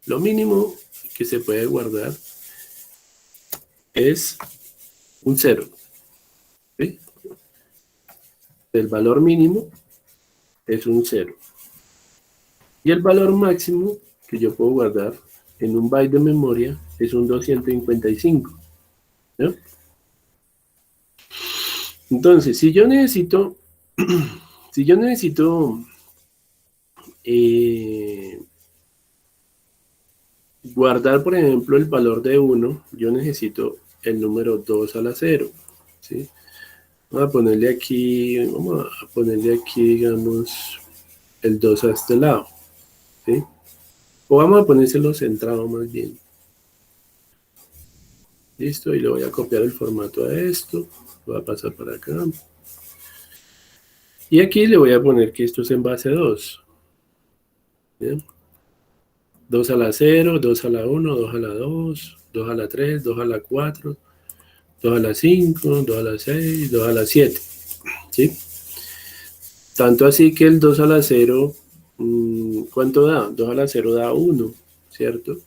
lo mínimo que se puede guardar es un 0. ¿Sí? El valor mínimo es un 0. Y el valor máximo que yo puedo guardar en un byte de memoria es un 255. ¿No? Entonces, si yo necesito guardar, por ejemplo, el valor de 1, yo necesito el número 2 a la 0, ¿sí? Vamos a ponerle aquí, digamos, el 2 a este lado, ¿sí? O vamos a ponérselo centrado más bien. Listo, y le voy a copiar el formato a esto, lo voy a pasar para acá. Y aquí le voy a poner que esto es en base 2. ¿Bien? 2 a la 0, 2 a la 1, 2 a la 2, 2 a la 3, 2 a la 4, 2 a la 5, 2 a la 6, 2 a la 7. ¿Sí? Tanto así que el 2 a la 0, ¿cuánto da? 2 a la 0 da 1, ¿cierto?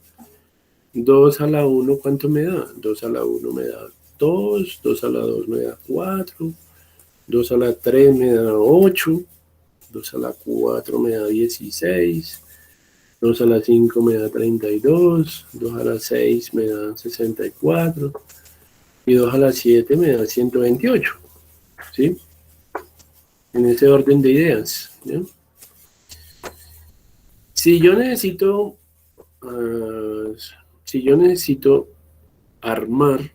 2 a la 1, ¿cuánto me da? 2 a la 1 me da 2, 2 a la 2 me da 4, 2 a la 3 me da 8, 2 a la 4 me da 16, 2 a la 5 me da 32, 2 a la 6 me da 64 y 2 a la 7 me da 128, ¿sí? En ese orden de ideas, ¿sí? Si yo necesito armar,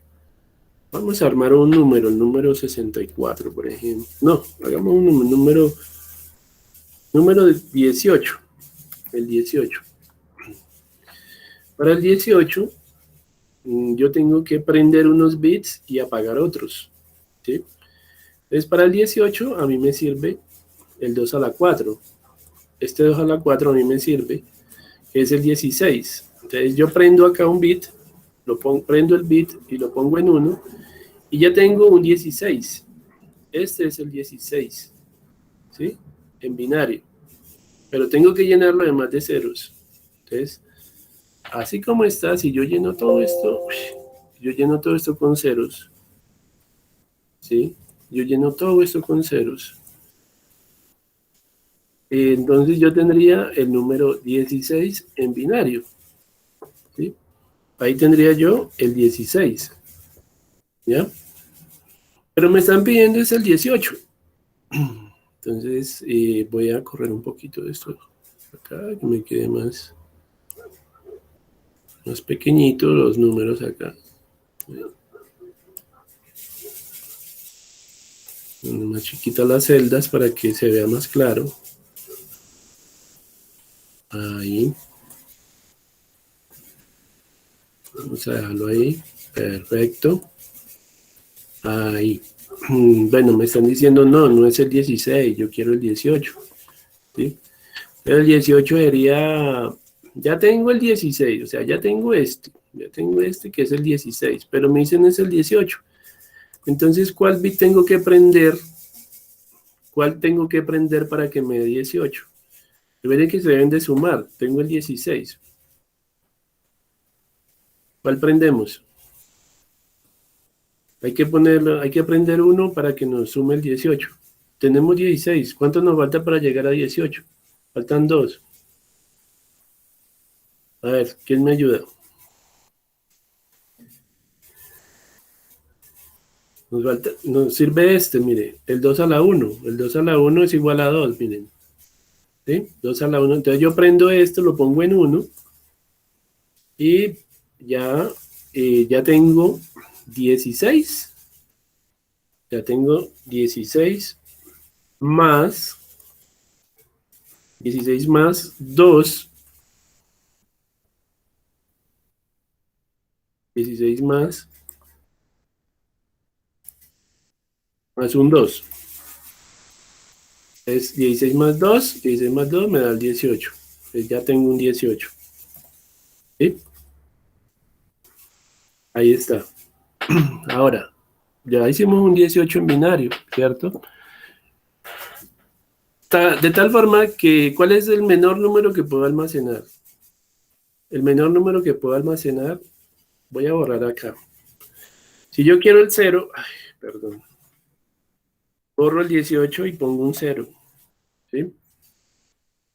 vamos a armar un número, el número 64, por ejemplo. No, hagamos un número 18, el 18. Para el 18, yo tengo que prender unos bits y apagar otros, ¿sí? Entonces, para el 18, a mí me sirve el 2 a la 4. Este 2 a la 4 a mí me sirve, que es el 16. Entonces, yo prendo acá un bit, prendo el bit y lo pongo en 1, y ya tengo un 16. Este es el 16, ¿sí? En binario. Pero tengo que llenarlo de más de ceros. Entonces, así como está, si yo lleno todo esto, con ceros, ¿sí? Yo lleno todo esto con ceros. Entonces yo tendría el número 16 en binario, ¿sí? Ahí tendría yo el 16, ¿ya? Pero me están pidiendo es el 18. Entonces voy a correr un poquito de esto acá, que me quede más pequeñito los números acá. Más chiquitas las celdas para que se vea más claro. Ahí. Vamos a dejarlo ahí. Perfecto. Ahí. Bueno, me están diciendo no es el 16, yo quiero el 18. ¿Sí? Pero el 18 sería, ya tengo el 16, o sea, ya tengo este que es el 16, pero me dicen es el 18. Entonces, ¿cuál bit tengo que prender? ¿Cuál tengo que prender para que me dé 18? Verán que se deben de sumar, tengo el 16. ¿Cuál prendemos? Hay que prender uno para que nos sume el 18. Tenemos 16. ¿Cuánto nos falta para llegar a 18? Faltan 2. A ver, ¿quién me ayuda? Nos sirve mire, el 2 a la 1. El 2 a la 1 es igual a 2, miren. ¿Sí? 2 a la 1. Entonces yo prendo esto, lo pongo en 1. Y ya tengo 16. Ya tengo 16 más 2. 16 más un 2. Es 16 más 2. 16 más 2 me da el 18. Entonces ya tengo un 18. ¿Sí? Ahí está. Ahora, ya hicimos un 18 en binario, ¿cierto? De tal forma que, ¿cuál es el menor número que puedo almacenar? El menor número que puedo almacenar, voy a borrar acá. Si yo quiero el 0, perdón. Borro el 18 y pongo un 0. ¿Sí?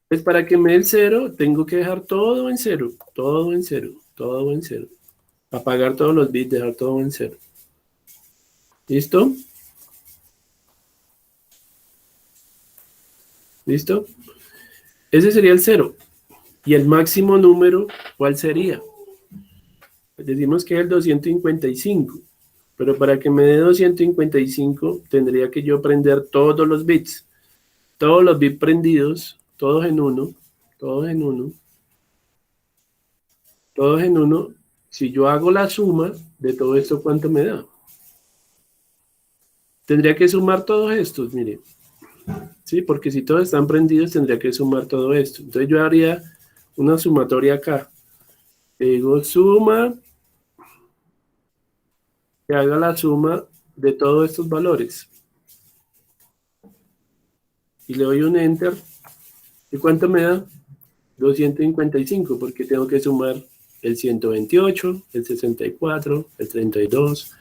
Pues para que me dé el 0, tengo que dejar todo en 0, todo en 0, todo en 0. Apagar todos los bits, dejar todo en 0. ¿Listo? ¿Listo? Ese sería el 0. ¿Y el máximo número cuál sería? Decimos que es el 255. Pero para que me dé 255, tendría que yo prender todos los bits. Todos los bits prendidos, todos en uno, todos en uno, todos en uno. Si yo hago la suma de todo esto, ¿cuánto me da? Tendría que sumar todos estos, mire. ¿Sí? Porque si todos están prendidos, tendría que sumar todo esto. Entonces yo haría una sumatoria acá. Digo suma, que haga la suma de todos estos valores. Y le doy un enter. ¿Y cuánto me da? 255, porque tengo que sumar el 128, el 64, el 32,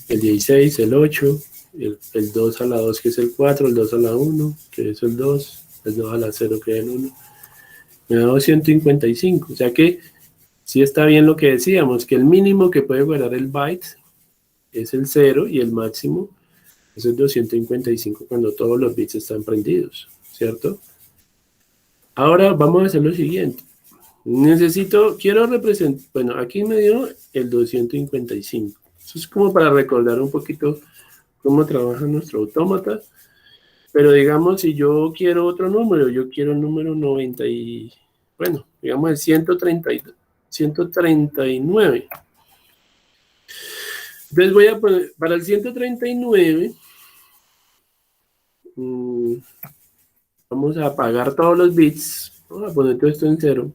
el 16, el 8, el 2 a la 2 que es el 4, el 2 a la 1 que es el 2 a la 0 que es el 1. Me da 255, o sea que sí está bien lo que decíamos, que el mínimo que puede guardar el byte es el 0 y el máximo es el 255 cuando todos los bits están prendidos, ¿cierto? Ahora vamos a hacer lo siguiente. Quiero representar, bueno, aquí me dio el 255. Eso es como para recordar un poquito cómo trabaja nuestro autómata. Pero digamos, si yo quiero otro número, yo quiero el número 90 y, bueno, digamos el 139. Entonces voy a poner, para el 139, vamos a apagar todos los bits. Vamos a poner todo esto en 0.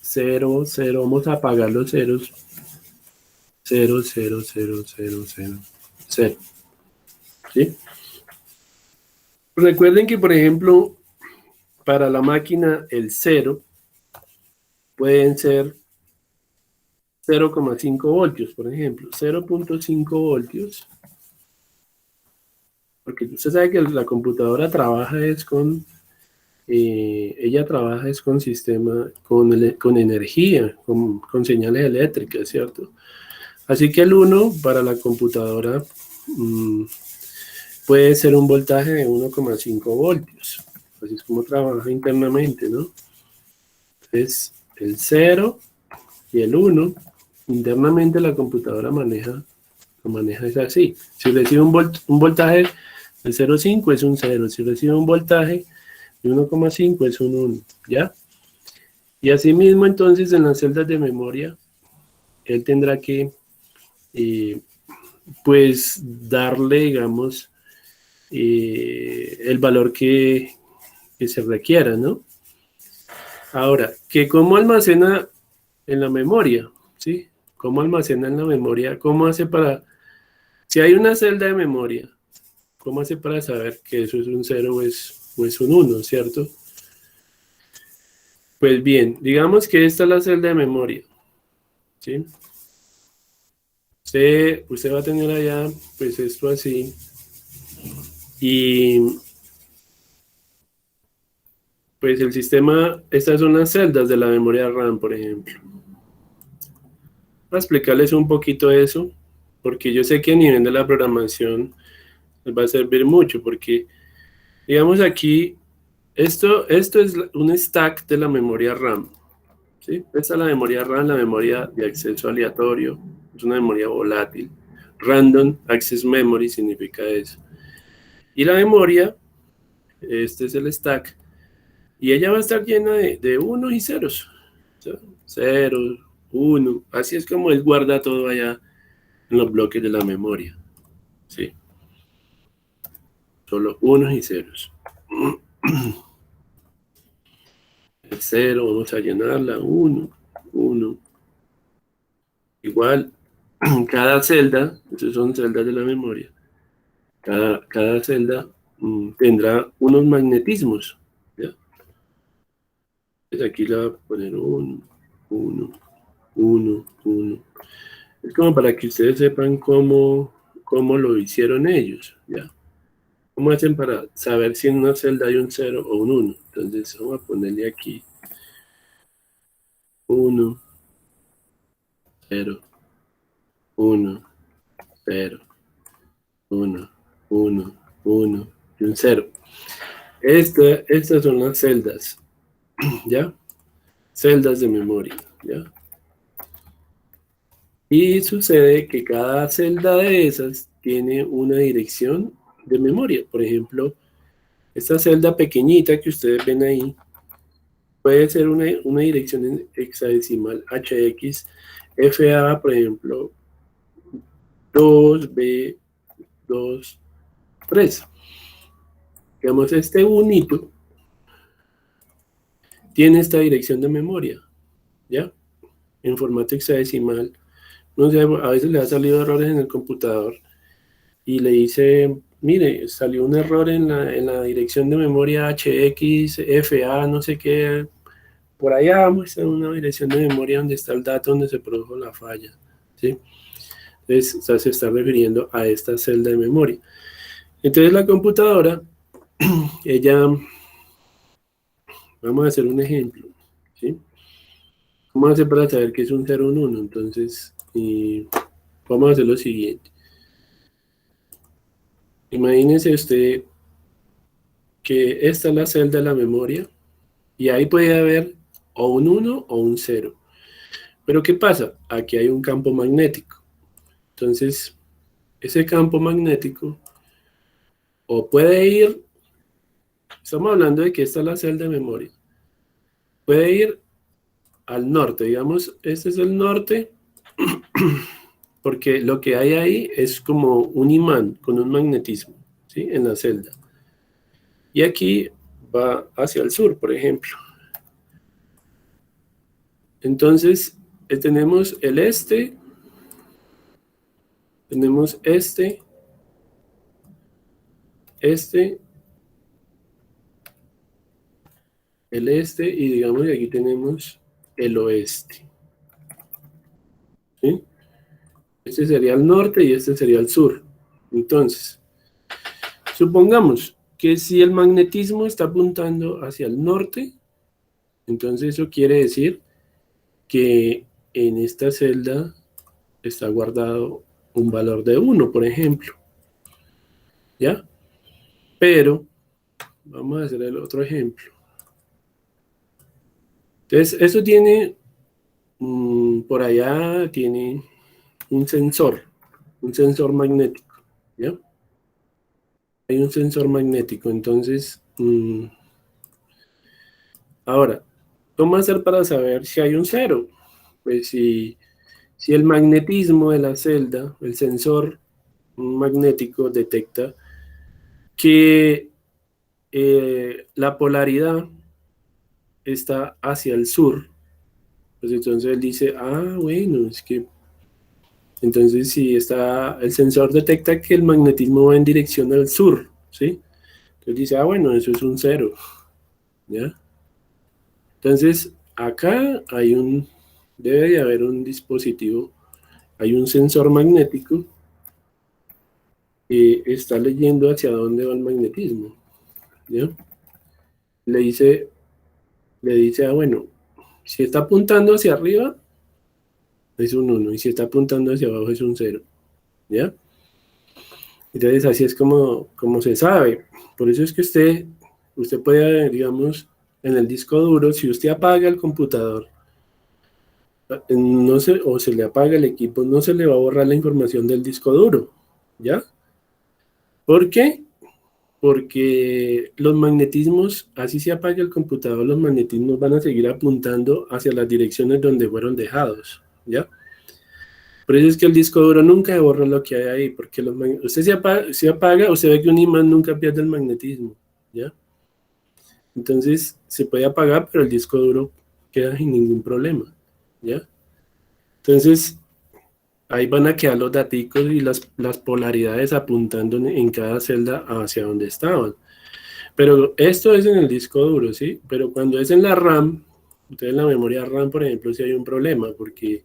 0, 0, vamos a apagar los ceros. 0, 0, 0, 0, 0, 0. ¿Sí? Recuerden que, por ejemplo, para la máquina el 0 pueden ser 0,5 voltios, por ejemplo. 0.5 voltios. Porque usted sabe que la computadora trabaja es con... ella trabaja es con sistema, con energía, con señales eléctricas, ¿cierto? Así que el 1 para la computadora puede ser un voltaje de 1,5 voltios. Así es como trabaja internamente, ¿no? Entonces, el 0 y el 1, internamente la computadora lo maneja es así. Si recibe un voltaje de 0,5 es un 0. Si recibe un voltaje de 1,5 es un 1, ¿ya? Y asimismo, entonces, en las celdas de memoria, él tendrá que, pues, darle, digamos, el valor que se requiera, ¿no? Ahora, ¿cómo almacena en la memoria? ¿Sí? ¿Cómo almacena en la memoria? ¿Cómo hace para... Si hay una celda de memoria, ¿cómo hace para saber que eso es un 0 o es un 1, ¿cierto? Pues bien, digamos que esta es la celda de memoria, ¿sí? Usted va a tener allá, pues esto así, y pues el sistema, estas son las celdas de la memoria RAM, por ejemplo. Voy a explicarles un poquito eso, porque yo sé que a nivel de la programación les va a servir mucho, porque digamos aquí, esto es un stack de la memoria RAM, ¿sí? Esta es la memoria RAM, la memoria de acceso aleatorio, es una memoria volátil. Random Access Memory significa eso. Y la memoria, este es el stack, y ella va a estar llena de unos y ceros. ¿Sí? 0, 1, así es como él guarda todo allá en los bloques de la memoria. ¿Sí? Solo unos y ceros. El 0, vamos a llenarla, 1, 1. Igual, cada celda, esas son celdas de la memoria, cada celda tendrá unos magnetismos. ¿Ya? Entonces aquí le voy a poner 1, 1, 1, 1. Es como para que ustedes sepan cómo lo hicieron ellos. ¿Ya? ¿Cómo hacen para saber si en una celda hay un 0 o un 1? Entonces vamos a ponerle aquí 1, 0, 1, 0, 1, 1, 1 y un 0. Estas son las celdas, ¿ya? Celdas de memoria, ¿ya? Y sucede que cada celda de esas tiene una dirección de memoria. Por ejemplo, esta celda pequeñita que ustedes ven ahí puede ser una dirección en hexadecimal HX, FA, por ejemplo, 2B, 2, 3. Digamos, este unito tiene esta dirección de memoria, ¿ya? En formato hexadecimal. No sé, a veces le ha salido errores en el computador y le dice, mire, salió un error en la dirección de memoria HX, FA, no sé qué. Por allá muestra una dirección de memoria donde está el dato donde se produjo la falla, ¿sí? Entonces, se está refiriendo a esta celda de memoria. Entonces, la computadora, ella, vamos a hacer un ejemplo, ¿sí? ¿Cómo hace para saber que es un 0 o un 1? Entonces, vamos a hacer lo siguiente. Imagínese usted que esta es la celda de la memoria y ahí puede haber o un 1 o un 0. Pero ¿qué pasa? Aquí hay un campo magnético. Entonces, ese campo magnético o puede ir, estamos hablando de que esta es la celda de memoria, puede ir al norte, digamos, este es el norte, porque lo que hay ahí es como un imán con un magnetismo, ¿sí? En la celda. Y aquí va hacia el sur, por ejemplo. Entonces, tenemos el este, tenemos este, el este, y digamos que aquí tenemos el oeste, ¿sí? Este sería el norte y este sería el sur. Entonces, supongamos que si el magnetismo está apuntando hacia el norte, entonces eso quiere decir que en esta celda está guardado un valor de 1, por ejemplo, ¿ya? Pero, vamos a hacer el otro ejemplo. Entonces, eso tiene, por allá tiene un sensor magnético, ¿ya? Hay un sensor magnético, entonces, ahora, ¿cómo hacer para saber si hay un 0? Pues si el magnetismo de la celda, el sensor magnético detecta que la polaridad está hacia el sur, pues entonces él dice, bueno, es que, entonces si el sensor detecta que el magnetismo va en dirección al sur, ¿sí? Entonces dice, bueno, eso es un 0, ¿ya? Entonces, acá debe de haber un dispositivo, hay un sensor magnético que está leyendo hacia dónde va el magnetismo, ¿ya? Le dice, bueno, si está apuntando hacia arriba, es un 1, y si está apuntando hacia abajo es un 0, ¿ya? Entonces, así es como se sabe. Por eso es que usted puede, digamos, en el disco duro, si usted apaga el computador, o se le apaga el equipo, no se le va a borrar la información del disco duro, ¿ya? ¿Por qué? Porque los magnetismos, así se apaga el computador, los magnetismos van a seguir apuntando hacia las direcciones donde fueron dejados, ¿ya? Por eso es que el disco duro nunca borra lo que hay ahí, porque usted se apaga, usted ve que un imán nunca pierde el magnetismo, ¿ya? Entonces, se puede apagar, pero el disco duro queda sin ningún problema, ¿ya? Entonces, ahí van a quedar los daticos y las polaridades apuntando en cada celda hacia donde estaban. Pero esto es en el disco duro, ¿sí? Pero cuando es en la RAM, entonces en la memoria RAM, por ejemplo, sí hay un problema, porque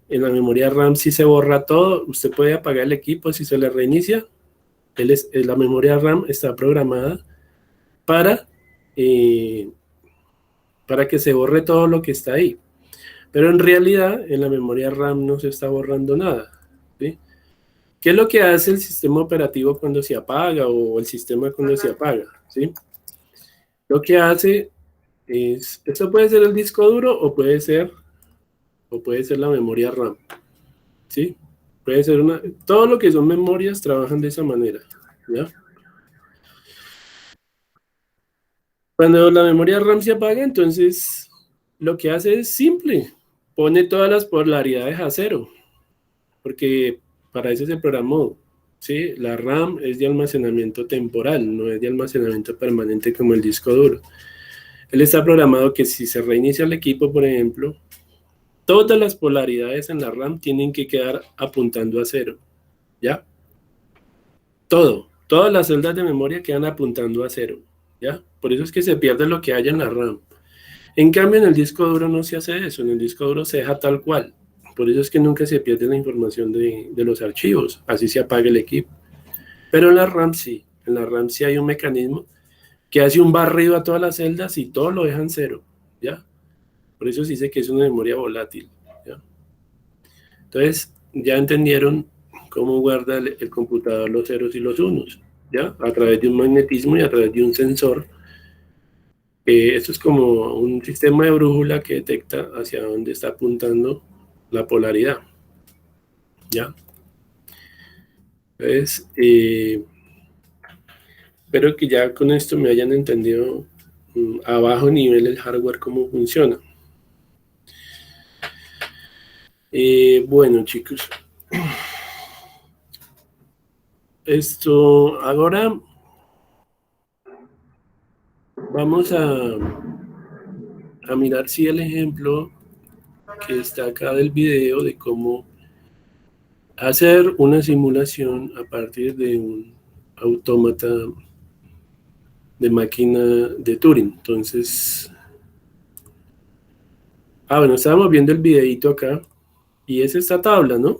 en la memoria RAM si se borra todo, usted puede apagar el equipo, si se le reinicia, la memoria RAM está programada para que se borre todo lo que está ahí. Pero en realidad, en la memoria RAM no se está borrando nada, ¿sí? ¿Qué es lo que hace el sistema operativo cuando se apaga o el sistema cuando se apaga? ¿Sí? Lo que hace es, esto puede ser el disco duro o puede ser la memoria RAM, ¿sí? Puede ser todo lo que son memorias trabajan de esa manera, ¿ya? Cuando la memoria RAM se apaga, entonces lo que hace es simple, pone todas las polaridades a cero, porque para eso se programó, ¿sí? La RAM es de almacenamiento temporal, no es de almacenamiento permanente como el disco duro. Él está programado que si se reinicia el equipo, por ejemplo, todas las polaridades en la RAM tienen que quedar apuntando a cero, ¿ya? Todas las celdas de memoria quedan apuntando a cero, ¿ya? Por eso es que se pierde lo que haya en la RAM. En cambio, en el disco duro no se hace eso, en el disco duro se deja tal cual. Por eso es que nunca se pierde la información de los archivos, así se apaga el equipo. Pero en la RAM sí hay un mecanismo que hace un barrido a todas las celdas y todo lo dejan cero, ¿ya? Por eso se dice que es una memoria volátil, ¿ya? Entonces, ya entendieron cómo guarda el computador los ceros y los unos, ¿ya? A través de un magnetismo y a través de un sensor. Esto es como un sistema de brújula que detecta hacia dónde está apuntando la polaridad, ¿ya? Entonces, espero que ya con esto me hayan entendido a bajo nivel el hardware cómo funciona. Bueno, chicos, esto ahora vamos a mirar si el ejemplo que está acá del video de cómo hacer una simulación a partir de un autómata de máquina de Turing. Entonces, bueno, estábamos viendo el videito acá y es esta tabla, ¿no?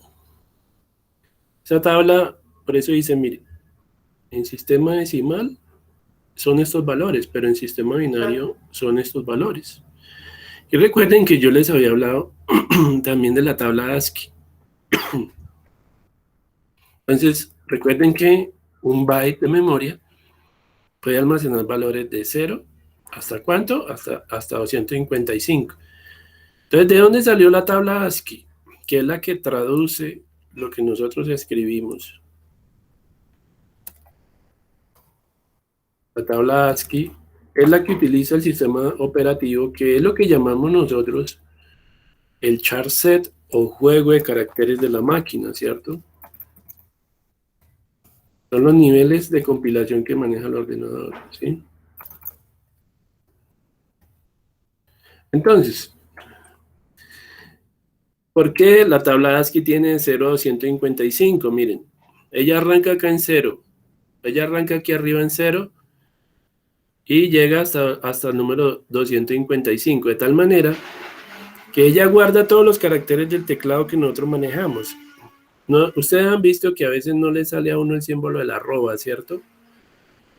Esa tabla, por eso dice, mire, en sistema decimal son estos valores, pero en sistema binario son estos valores. Y recuerden que yo les había hablado también de la tabla ASCII. Entonces, recuerden que un byte de memoria puede almacenar valores de 0 hasta ¿cuánto? Hasta 255. Entonces, ¿de dónde salió la tabla ASCII? Que es la que traduce lo que nosotros escribimos. La tabla ASCII es la que utiliza el sistema operativo, que es lo que llamamos nosotros el char set o juego de caracteres de la máquina, ¿cierto? Son los niveles de compilación que maneja el ordenador, ¿sí? Entonces, ¿por qué la tabla ASCII tiene 0 a 255? Miren, ella arranca acá en 0, ella arranca aquí arriba en 0 y llega hasta el número 255, de tal manera que ella guarda todos los caracteres del teclado que nosotros manejamos. No, ustedes han visto que a veces no le sale a uno el símbolo de la arroba, ¿cierto?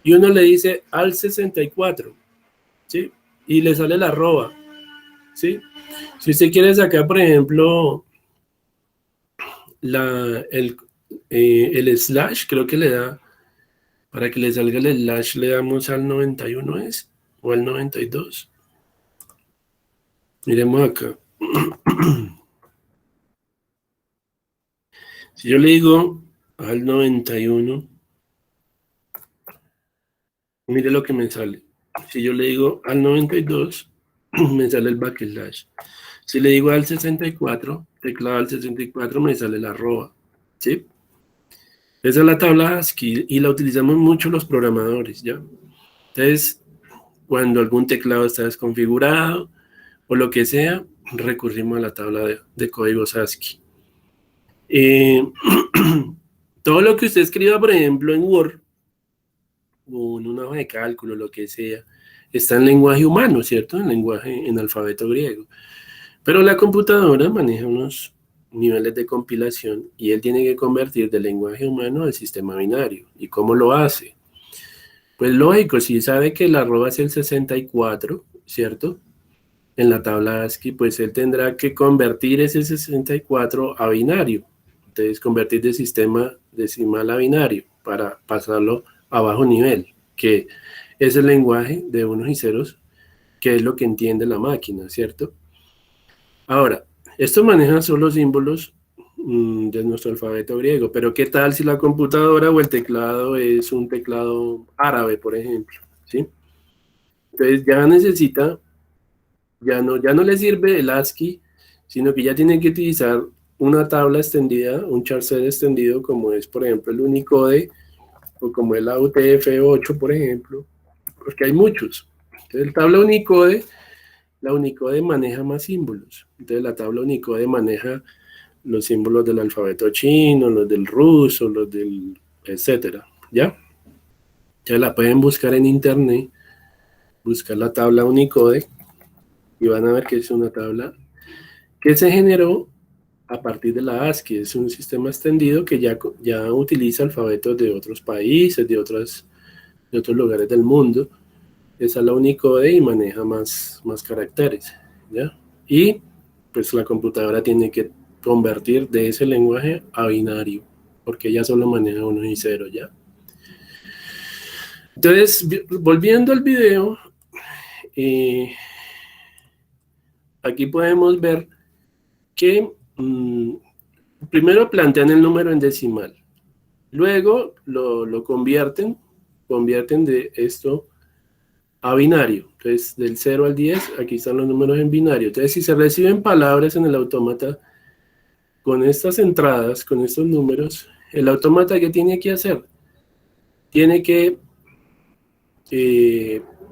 Y uno le dice al 64, ¿sí? Y le sale la arroba, ¿sí? Si usted quiere sacar, por ejemplo, el slash, creo que le da, para que le salga el slash, le damos al 91, ¿es? O al 92. Miremos acá. Si yo le digo al 91, mire lo que me sale. Si yo le digo al 92, me sale el backslash. Si le digo al 64, teclado al 64, me sale la arroba, ¿sí? Esa es la tabla ASCII y la utilizamos mucho los programadores, ¿ya? Entonces, cuando algún teclado está desconfigurado o lo que sea, recurrimos a la tabla de códigos ASCII. Todo lo que usted escriba, por ejemplo, en Word o en una hoja de cálculo, lo que sea, está en lenguaje humano, ¿cierto? En alfabeto griego. Pero la computadora maneja unos niveles de compilación y él tiene que convertir del lenguaje humano al sistema binario. ¿Y cómo lo hace? Pues lógico, si sabe que el arroba es el 64, ¿cierto? En la tabla ASCII, pues él tendrá que convertir ese 64 a binario. Entonces, convertir de sistema decimal a binario para pasarlo a bajo nivel, que es el lenguaje de unos y ceros, que es lo que entiende la máquina, ¿cierto? Ahora, esto maneja solo símbolos de nuestro alfabeto griego, pero ¿qué tal si la computadora o el teclado es un teclado árabe, por ejemplo? ¿Sí? Entonces ya necesita, ya no le sirve el ASCII, sino que ya tiene que utilizar una tabla extendida, un charset extendido, como es, por ejemplo, el Unicode, o como es la UTF-8, por ejemplo, porque hay muchos. Entonces, la Unicode maneja más símbolos. Entonces, la tabla Unicode maneja los símbolos del alfabeto chino, los del ruso, los del etcétera, ¿ya? Ya la pueden buscar en internet, buscar la tabla Unicode, y van a ver que es una tabla que se generó a partir de la ASCII. Es un sistema extendido que ya utiliza alfabetos de otros países, de otros lugares del mundo. Esa es la Unicode y maneja más caracteres, ¿ya? Y pues la computadora tiene que convertir de ese lenguaje a binario, porque ella solo maneja unos y ceros, ¿ya? Entonces, volviendo al video, aquí podemos ver que primero plantean el número en decimal, luego lo convierten de esto a binario. Entonces, del 0 al 10, aquí están los números en binario. Entonces, si se reciben palabras en el autómata con estas entradas, con estos números, el autómata, ¿qué tiene que hacer? Tiene que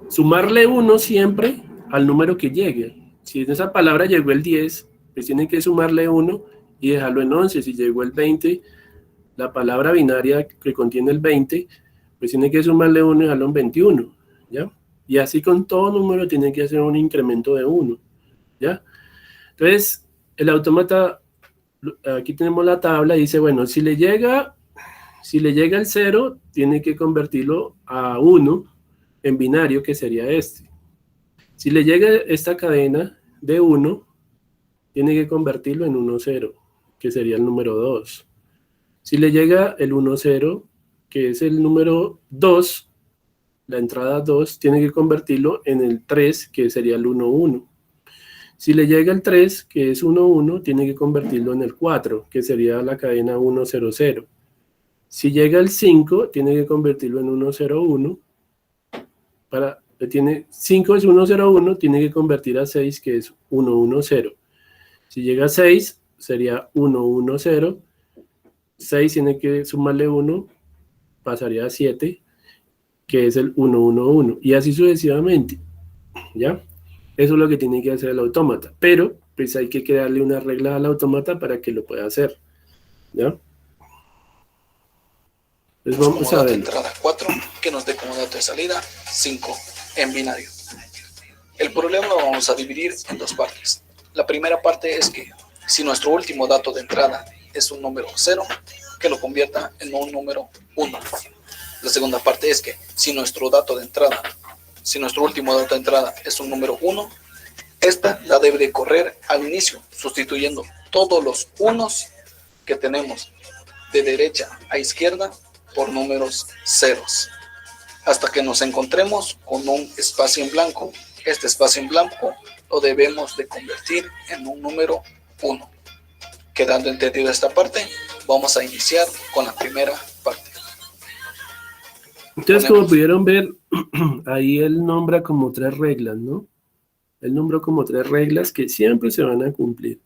sumarle 1 siempre al número que llegue. Si en esa palabra llegó el 10, pues tiene que sumarle 1 y dejarlo en 11. Si llegó el 20, la palabra binaria que contiene el 20, pues tiene que sumarle 1 y dejarlo en 21, ¿ya? Y así con todo número tiene que hacer un incremento de 1, ¿ya? Entonces, el autómata, aquí tenemos la tabla, dice, bueno, si le llega el 0, tiene que convertirlo a 1 en binario, que sería este. Si le llega esta cadena de 1, tiene que convertirlo en 1, 0, que sería el número 2. Si le llega el 1, 0, que es el número 2, la entrada 2, tiene que convertirlo en el 3, que sería el 1, 1. Si le llega el 3, que es 1, 1, tiene que convertirlo en el 4, que sería la cadena 1, 0, 0. Si llega el 5, tiene que convertirlo en 1, 0, 1. 5 es 1, 0, 1, tiene que convertir a 6, que es 1, 1, 0. Si llega a 6, sería 1, 1, 0. 6 tiene que sumarle 1, pasaría a 7, que es el 1, 1, 1. Y así sucesivamente, ¿ya? Eso es lo que tiene que hacer el autómata. Pero, pues hay que crearle una regla al autómata para que lo pueda hacer, ¿ya? Pues vamos a ver. Entrada 4, que nos dé como dato de salida 5 en binario. El problema lo vamos a dividir en dos partes. La primera parte es que si nuestro último dato de entrada es un número 0, que lo convierta en un número 1. La segunda parte es que si nuestro último dato de entrada es un número 1, esta la debe de correr al inicio, sustituyendo todos los unos que tenemos de derecha a izquierda por números ceros, hasta que nos encontremos con un espacio en blanco. Este espacio en blanco lo debemos de convertir en un número 1. Quedando entendido esta parte, vamos a iniciar con la primera parte. Entonces, como pudieron ver, ahí él nombra como 3 reglas, ¿no? Él nombró como 3 reglas que siempre se van a cumplir.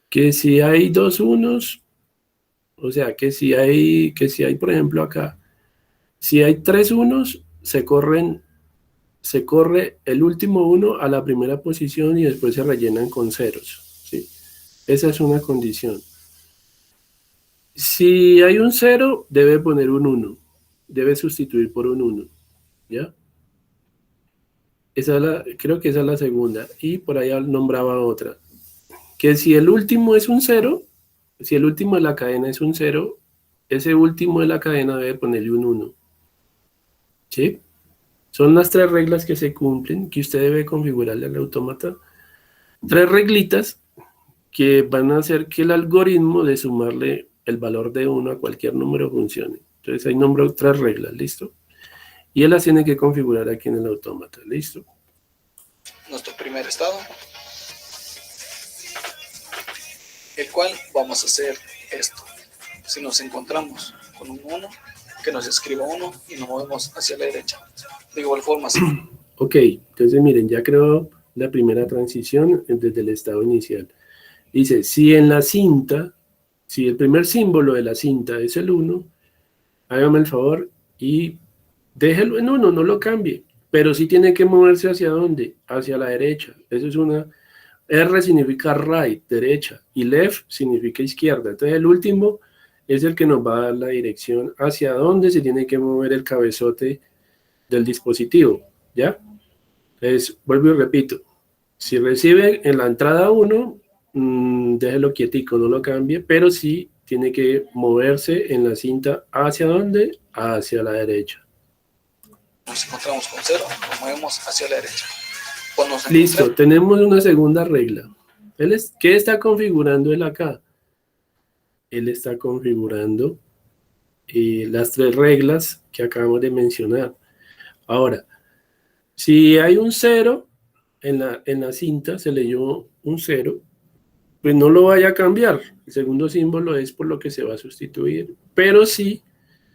Que si hay 2 unos, o sea, que si hay, por ejemplo, acá, si hay 3 unos, se corre el último 1 a la primera posición y después se rellenan con ceros, ¿sí? Esa es una condición. Si hay un 0, debe poner un 1. Debe sustituir por un 1, ¿ya? Creo que esa es la segunda. Y por ahí nombraba otra. Que si el último es un 0, si el último de la cadena es un 0, ese último de la cadena debe ponerle un 1. ¿Sí? Son las 3 reglas que se cumplen, que usted debe configurarle al autómata. 3 reglitas que van a hacer que el algoritmo de sumarle el valor de 1 a cualquier número funcione. Entonces ahí nombro 3 reglas, ¿listo? Y él las tiene que configurar aquí en el autómata, ¿listo? Nuestro primer estado, el cual vamos a hacer esto. Si nos encontramos con un 1, que nos escriba 1 y nos movemos hacia la derecha. De igual forma, sí. Ok, entonces miren, ya creo la primera transición desde el estado inicial. Dice, si en la cinta, si el primer símbolo de la cinta es el 1, hágame el favor y déjelo en 1, no lo cambie. Pero sí tiene que moverse hacia dónde, hacia la derecha. Eso es una... R significa right, derecha, y left significa izquierda. Entonces el último es el que nos va a dar la dirección hacia dónde se tiene que mover el cabezote del dispositivo, ¿ya? Entonces, vuelvo y repito. Si recibe en la entrada 1, déjelo quietico, no lo cambie, pero sí tiene que moverse en la cinta ¿hacia dónde? Hacia la derecha. Nos encontramos con 0, nos movemos hacia la derecha. Listo, tenemos una segunda regla. ¿Qué está configurando él acá? Él está configurando las 3 reglas que acabamos de mencionar. Ahora, si hay un 0 en la cinta, se leyó un 0, pues no lo vaya a cambiar. El segundo símbolo es por lo que se va a sustituir, pero sí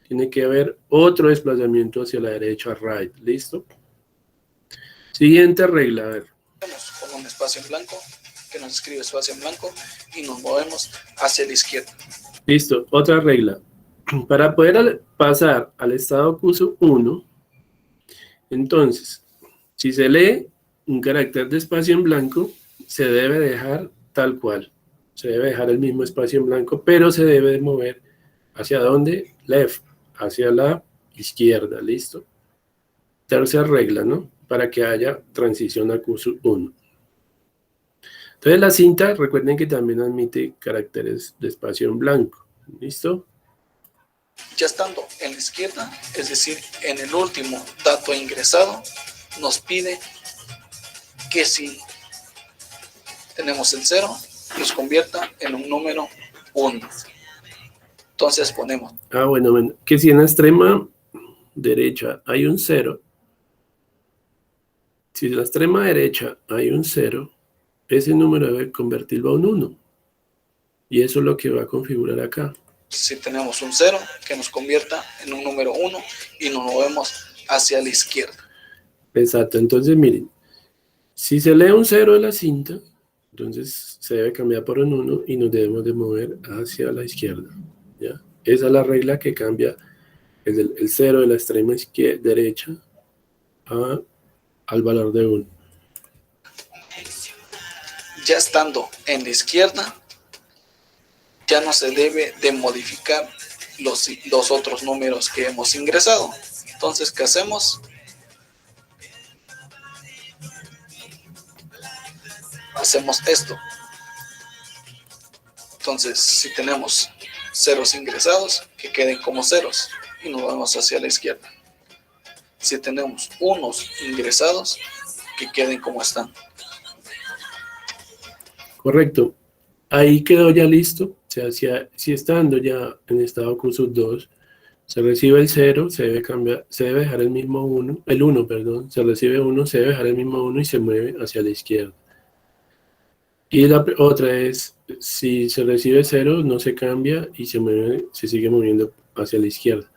tiene que haber otro desplazamiento hacia la derecha, right, ¿listo? Siguiente regla, a ver. Con un espacio en blanco, que nos escribe espacio en blanco, y nos movemos hacia la izquierda. Listo, otra regla. Para poder pasar al estado curso 1, entonces, si se lee un carácter de espacio en blanco, se debe dejar tal cual. Se debe dejar el mismo espacio en blanco, pero se debe mover hacia dónde? Left, hacia la izquierda, ¿listo? Tercera regla, ¿no? Para que haya transición a curso 1. Entonces la cinta, recuerden que también admite caracteres de espacio en blanco. ¿Listo? Ya estando en la izquierda, es decir, en el último dato ingresado, nos pide que si tenemos el 0, nos convierta en un número 1. Entonces ponemos. Bueno, que si en la extrema derecha hay un 0, si en la extrema derecha hay un 0, ese número debe convertirlo a un 1. Y eso es lo que va a configurar acá. Si tenemos un 0, que nos convierta en un número 1 y nos movemos hacia la izquierda. Exacto, entonces miren, si se lee un 0 de la cinta, entonces se debe cambiar por un 1 y nos debemos de mover hacia la izquierda, ¿ya? Esa es la regla que cambia el 0 de la extrema derecha al valor de 1. Ya estando en la izquierda, ya no se debe de modificar los otros números que hemos ingresado. Entonces, ¿qué hacemos? Hacemos esto. Entonces, si tenemos ceros ingresados, que queden como ceros y nos vamos hacia la izquierda. Si tenemos unos ingresados, que queden como están. Correcto. Ahí quedó ya listo. O sea, si estando ya en estado curso 2, se recibe el 0, se debe dejar el mismo 1, el 1, perdón, se recibe 1, se debe dejar el mismo 1 y se mueve hacia la izquierda. Y la otra es, si se recibe 0, no se cambia y se sigue moviendo hacia la izquierda.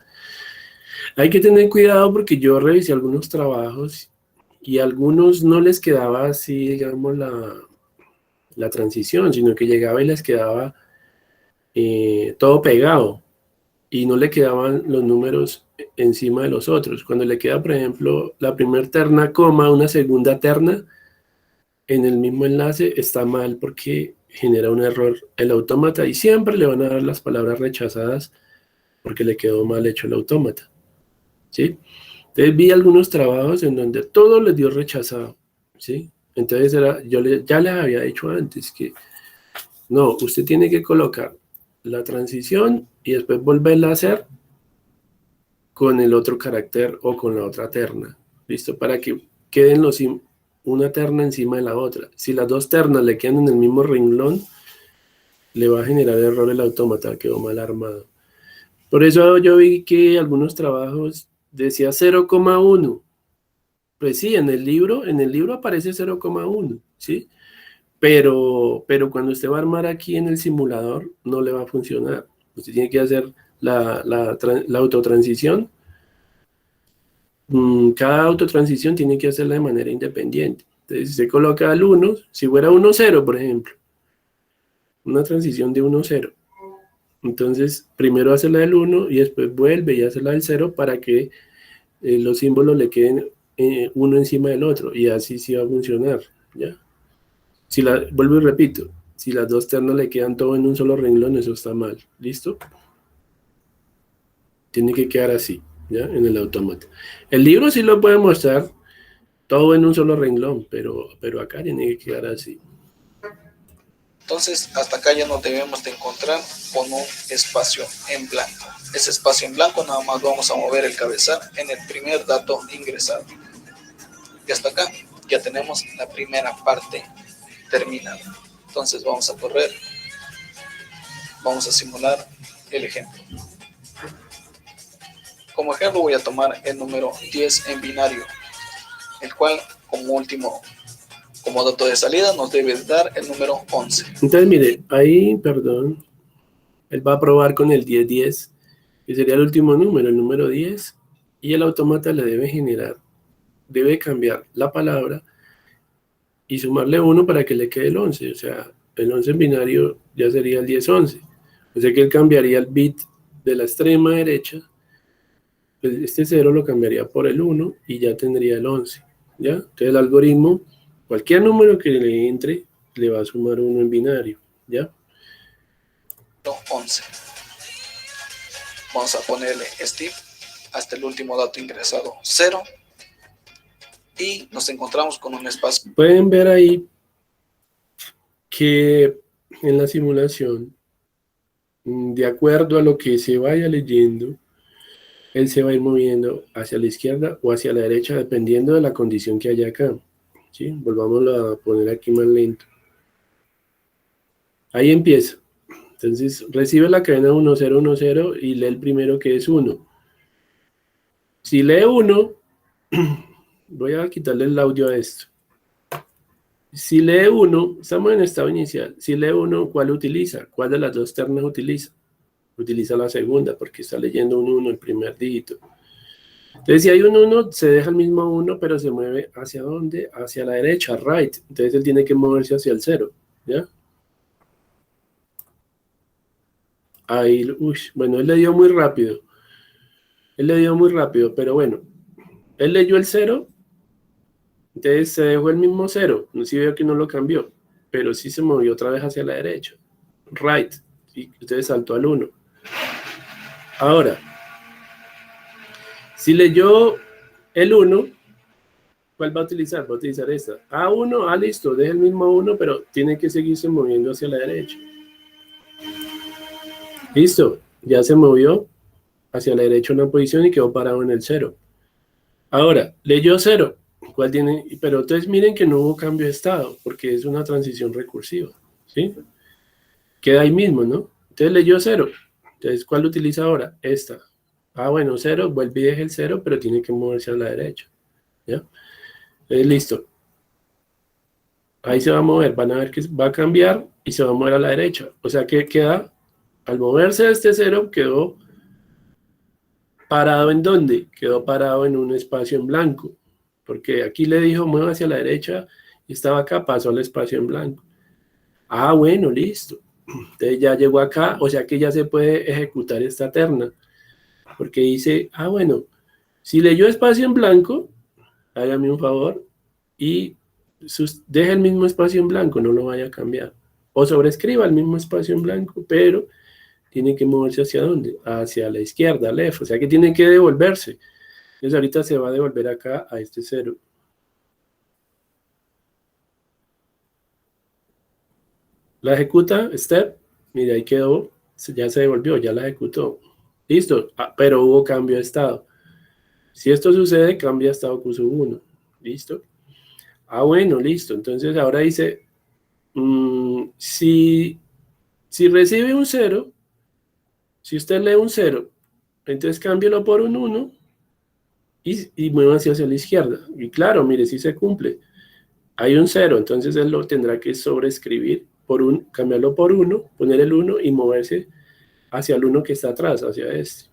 Hay que tener cuidado porque yo revisé algunos trabajos y a algunos no les quedaba así, digamos, la transición, sino que llegaba y les quedaba todo pegado y no le quedaban los números encima de los otros. Cuando le queda, por ejemplo, la primera terna, coma, una segunda terna, en el mismo enlace está mal porque genera un error el autómata y siempre le van a dar las palabras rechazadas porque le quedó mal hecho el autómata, ¿sí? Entonces vi algunos trabajos en donde todo les dio rechazado, ¿sí? Entonces ya les había dicho antes que no, usted tiene que colocar la transición y después volverla a hacer con el otro carácter o con la otra terna. ¿Listo? Para que queden una terna encima de la otra. Si las dos ternas le quedan en el mismo renglón, le va a generar error el autómata, quedó mal armado. Por eso yo vi que algunos trabajos decía 0,1. Pues sí, en el libro aparece 0,1, ¿sí? Pero cuando usted va a armar aquí en el simulador, no le va a funcionar. Usted tiene que hacer la autotransición. Cada autotransición tiene que hacerla de manera independiente. Entonces, si se coloca al 1, si fuera 1,0, por ejemplo, una transición de 1,0. Entonces, primero hace la del 1 y después vuelve y hace la del 0 para que los símbolos le queden uno encima del otro, y así sí va a funcionar, ¿ya? Vuelvo y repito, si las dos ternas le quedan todo en un solo renglón, eso está mal, ¿listo? Tiene que quedar así, ¿ya? En el autómata. El libro sí lo puede mostrar todo en un solo renglón, pero acá tiene que quedar así. Entonces, hasta acá ya nos debemos de encontrar con un espacio en blanco. Ese espacio en blanco nada más vamos a mover el cabezal en el primer dato ingresado. Y hasta acá ya tenemos la primera parte terminada. Entonces vamos a correr, vamos a simular el ejemplo. Como ejemplo voy a tomar el número 10 en binario, el cual como dato de salida nos debe dar el número 11. Entonces, mire, ahí, perdón, él va a probar con el 1010, que sería el último número, el número 10, y el autómata le debe cambiar la palabra y sumarle 1 para que le quede el 11. O sea, el 11 en binario ya sería el 1011. O sea que él cambiaría el bit de la extrema derecha, pues este 0 lo cambiaría por el 1 y ya tendría el 11, ¿ya? Entonces el algoritmo, cualquier número que le entre, le va a sumar 1 en binario, ¿ya? 11. Vamos a ponerle Steve hasta el último dato ingresado 0 y nos encontramos con un espacio. Pueden ver ahí que en la simulación, de acuerdo a lo que se vaya leyendo, él se va a ir moviendo hacia la izquierda o hacia la derecha dependiendo de la condición que haya acá, ¿sí? Volvámoslo a poner aquí más lento. Ahí empieza. Entonces recibe la cadena 1010 y lee el primero, que es 1. Si lee 1, voy a quitarle el audio a esto. Si lee 1, estamos en estado inicial. Si lee 1, ¿cuál utiliza? ¿Cuál de las dos ternas utiliza? Utiliza la segunda porque está leyendo un 1, el primer dígito. Entonces, si hay un 1, se deja el mismo 1, pero se mueve ¿hacia dónde? Hacia la derecha, right. Entonces, él tiene que moverse hacia el 0, ¿ya? Ahí, bueno, él le dio muy rápido. Pero bueno, él leyó el 0, entonces se dejó el mismo 0. No sé si veo que no lo cambió, pero sí se movió otra vez hacia la derecha, right. Y entonces saltó al 1. Ahora, si leyó el 1, ¿cuál va a utilizar? Va a utilizar esta. A1, listo, deja el mismo 1, pero tiene que seguirse moviendo hacia la derecha. Listo, ya se movió hacia la derecha una posición y quedó parado en el 0. Ahora, leyó 0. ¿Cuál tiene? Pero entonces miren que no hubo cambio de estado, porque es una transición recursiva, ¿sí? Queda ahí mismo, ¿no? Entonces leyó 0. Entonces, ¿cuál utiliza ahora? Esta. Bueno, 0, vuelve y deja el 0, pero tiene que moverse a la derecha, ¿ya? Listo. Ahí se va a mover, van a ver que va a cambiar y se va a mover a la derecha. O sea que queda, al moverse a este 0, quedó parado ¿en dónde? Quedó parado en un espacio en blanco. Porque aquí le dijo mueva hacia la derecha y estaba acá, pasó al espacio en blanco. Bueno, listo. Entonces ya llegó acá, o sea que ya se puede ejecutar esta terna. Porque dice, bueno, si leyó espacio en blanco, hágame un favor y deje el mismo espacio en blanco, no lo vaya a cambiar. O sobrescriba el mismo espacio en blanco, pero tiene que moverse hacia dónde? Hacia la izquierda, left, o sea que tiene que devolverse. Entonces ahorita se va a devolver acá a este 0. La ejecuta, step, mire ahí quedó, ya se devolvió, ya la ejecutó. Listo, pero hubo cambio de estado. Si esto sucede, cambia estado Q sub 1. ¿Listo? Bueno, listo. Entonces ahora dice, si recibe un 0, si usted lee un 0, entonces cámbielo por un 1 y mueva hacia la izquierda. Y claro, mire, si se cumple. Hay un 0, entonces él lo tendrá que sobreescribir, cambiarlo por 1, poner el 1 y moverse hacia el 1 que está atrás, hacia este.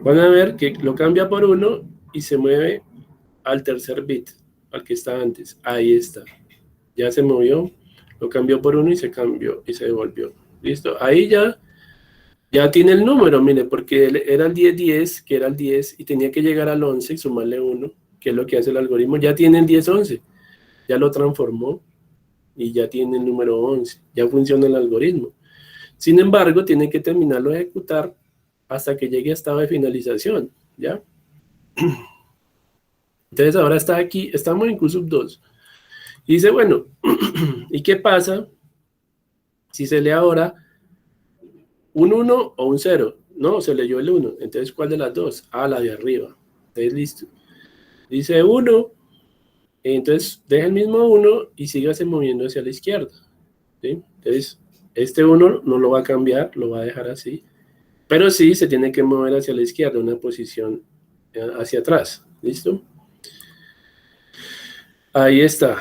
Van a ver que lo cambia por 1 y se mueve al tercer bit, al que está antes. Ahí está. Ya se movió, lo cambió por 1 y se cambió y se devolvió. ¿Listo? Ahí ya tiene el número, mire, porque era el 10-10, que era el 10, y tenía que llegar al 11 y sumarle 1, que es lo que hace el algoritmo. Ya tiene el 10-11, ya lo transformó y ya tiene el número 11, ya funciona el algoritmo. Sin embargo, tiene que terminarlo de ejecutar hasta que llegue a estado de finalización, ¿ya? Entonces ahora está aquí, estamos en Q sub 2. Y dice, bueno, ¿y qué pasa si se lee ahora un 1 o un 0? No, se leyó el 1. Entonces, ¿cuál de las dos? La de arriba. Entonces, listo. Dice 1, entonces deja el mismo 1 y sígase moviendo hacia la izquierda. ¿Sí? Entonces, este 1 no lo va a cambiar, lo va a dejar así. Pero sí se tiene que mover hacia la izquierda, una posición hacia atrás. ¿Listo? Ahí está.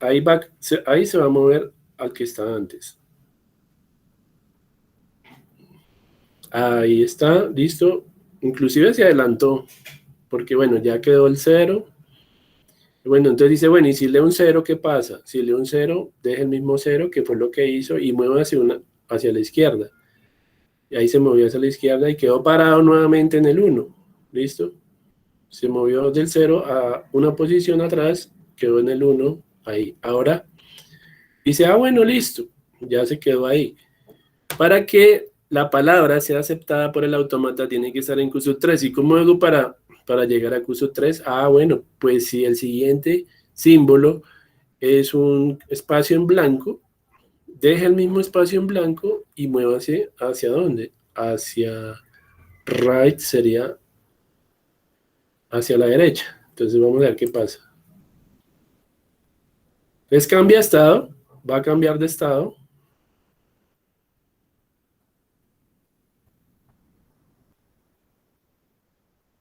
Ahí se va a mover al que está antes. Ahí está, listo. Inclusive se adelantó, porque bueno, ya quedó el 0. Bueno, entonces dice, bueno, y si lee un 0, ¿qué pasa? Si lee un 0, deja el mismo 0, que fue lo que hizo, y mueve hacia la izquierda. Y ahí se movió hacia la izquierda y quedó parado nuevamente en el 1. ¿Listo? Se movió del 0 a una posición atrás, quedó en el 1, ahí. Ahora dice, bueno, listo, ya se quedó ahí. Para que la palabra sea aceptada por el autómata, tiene que estar en Q sub 3. ¿Y cómo hago para llegar a Q sub 3? Bueno, pues si el siguiente símbolo es un espacio en blanco, deje el mismo espacio en blanco y muévase hacia dónde? Hacia right, sería hacia la derecha. Entonces vamos a ver qué pasa. Entonces cambia de estado, va a cambiar de estado.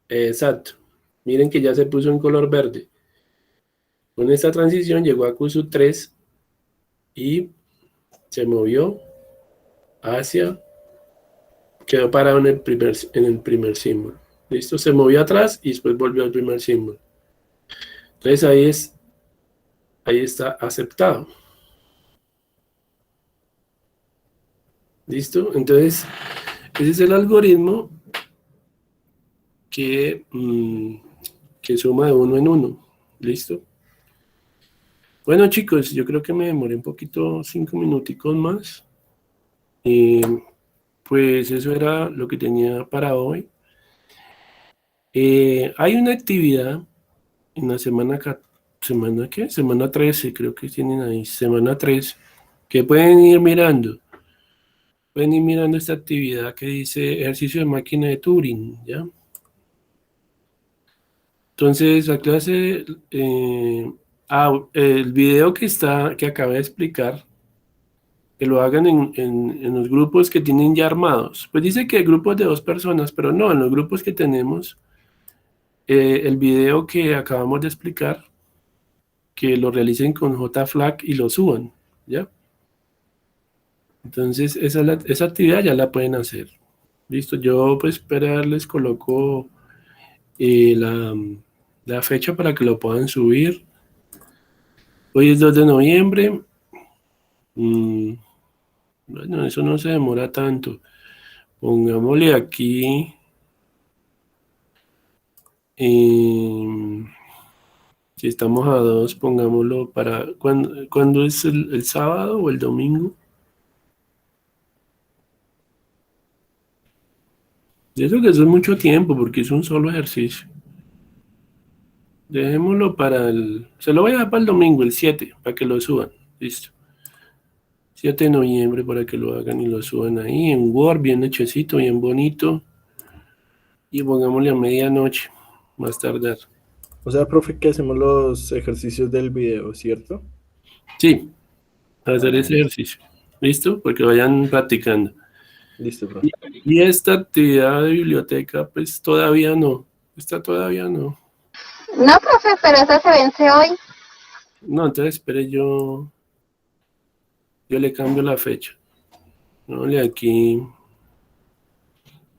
Exacto. Miren que ya se puso en color verde. Con esta transición llegó a Q sub 3 y se movió hacia, quedó parado en el primer símbolo. ¿Listo? Se movió atrás y después volvió al primer símbolo. Entonces ahí está aceptado. ¿Listo? Entonces, ese es el algoritmo que suma de 1 en 1. ¿Listo? Bueno, chicos, yo creo que me demoré un poquito, 5 minuticos más. Pues eso era lo que tenía para hoy. Hay una actividad en la semana ¿qué? Semana 13, creo que tienen ahí, semana 3, que pueden ir mirando. Pueden ir mirando esta actividad que dice ejercicio de máquina de Turing, ¿ya? Entonces, la clase, el video que acabé de explicar, que lo hagan en los grupos que tienen ya armados. Pues dice que grupos de 2 personas, pero no, en los grupos que tenemos, el video que acabamos de explicar, que lo realicen con JFlag y lo suban, ¿ya? Entonces, esa actividad ya la pueden hacer. Listo, yo pues les coloco la fecha para que lo puedan subir. Hoy es 2 de noviembre. Bueno, eso no se demora tanto. Pongámosle aquí. Si estamos a 2, pongámoslo para... ¿Cuándo es el sábado o el domingo? Y eso que eso es mucho tiempo porque es un solo ejercicio. Dejémoslo para el... Se lo voy a dar para el domingo, el 7, para que lo suban. Listo. 7 de noviembre para que lo hagan y lo suban ahí en Word, bien hechecito, bien bonito. Y pongámosle a medianoche, más tardar. O sea, profe, que hacemos los ejercicios del video, ¿cierto? Sí, hacer ese ejercicio. ¿Listo? Porque vayan practicando. Listo, profe. Y esta actividad de biblioteca, pues todavía no. Esta todavía no. No, profe, pero esa se vence hoy. No, entonces espere yo le cambio la fecha. No, le aquí.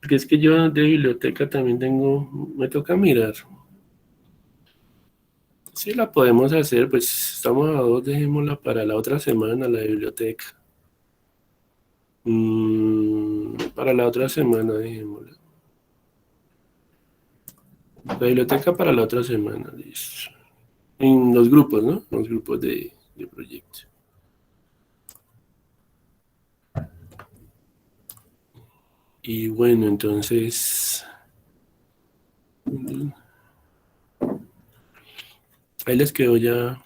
Porque es que yo de biblioteca también tengo, me toca mirar. Sí la podemos hacer, pues estamos a 2, dejémosla para la otra semana, la de biblioteca. Para la otra semana, dejémosla. La biblioteca para la otra semana, listo. En los grupos, ¿no? Los grupos de proyecto. Y bueno, entonces... Ahí les quedó ya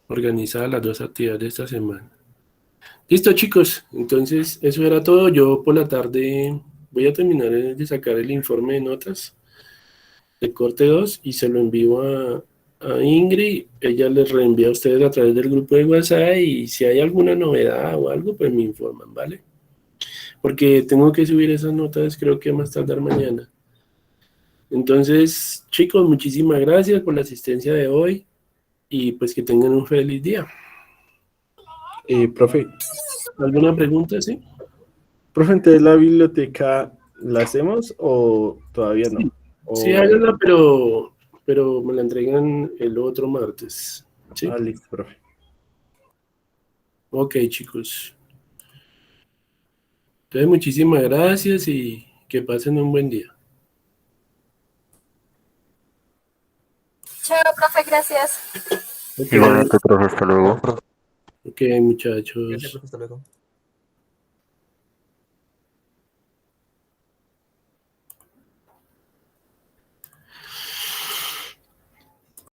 organizadas las 2 actividades de esta semana. Listo, chicos. Entonces, eso era todo. Yo por la tarde voy a terminar de sacar el informe de notas de corte 2 y se lo envío a Ingrid. Ella les reenvía a ustedes a través del grupo de WhatsApp y si hay alguna novedad o algo, pues me informan, ¿vale? Porque tengo que subir esas notas, creo que más tardar mañana. Entonces, chicos, muchísimas gracias por la asistencia de hoy y pues que tengan un feliz día. Profe, ¿Alguna pregunta, sí? profe, entonces la biblioteca, ¿la hacemos o todavía no? Sí, háganla, pero me la entregan el otro martes. ¿Sí? Listo, profe. Ok, chicos. Entonces, muchísimas gracias y que pasen un buen día. Chao, profe, gracias. Ok, Igualmente, profe, hasta luego. ok, muchachos. Hasta luego.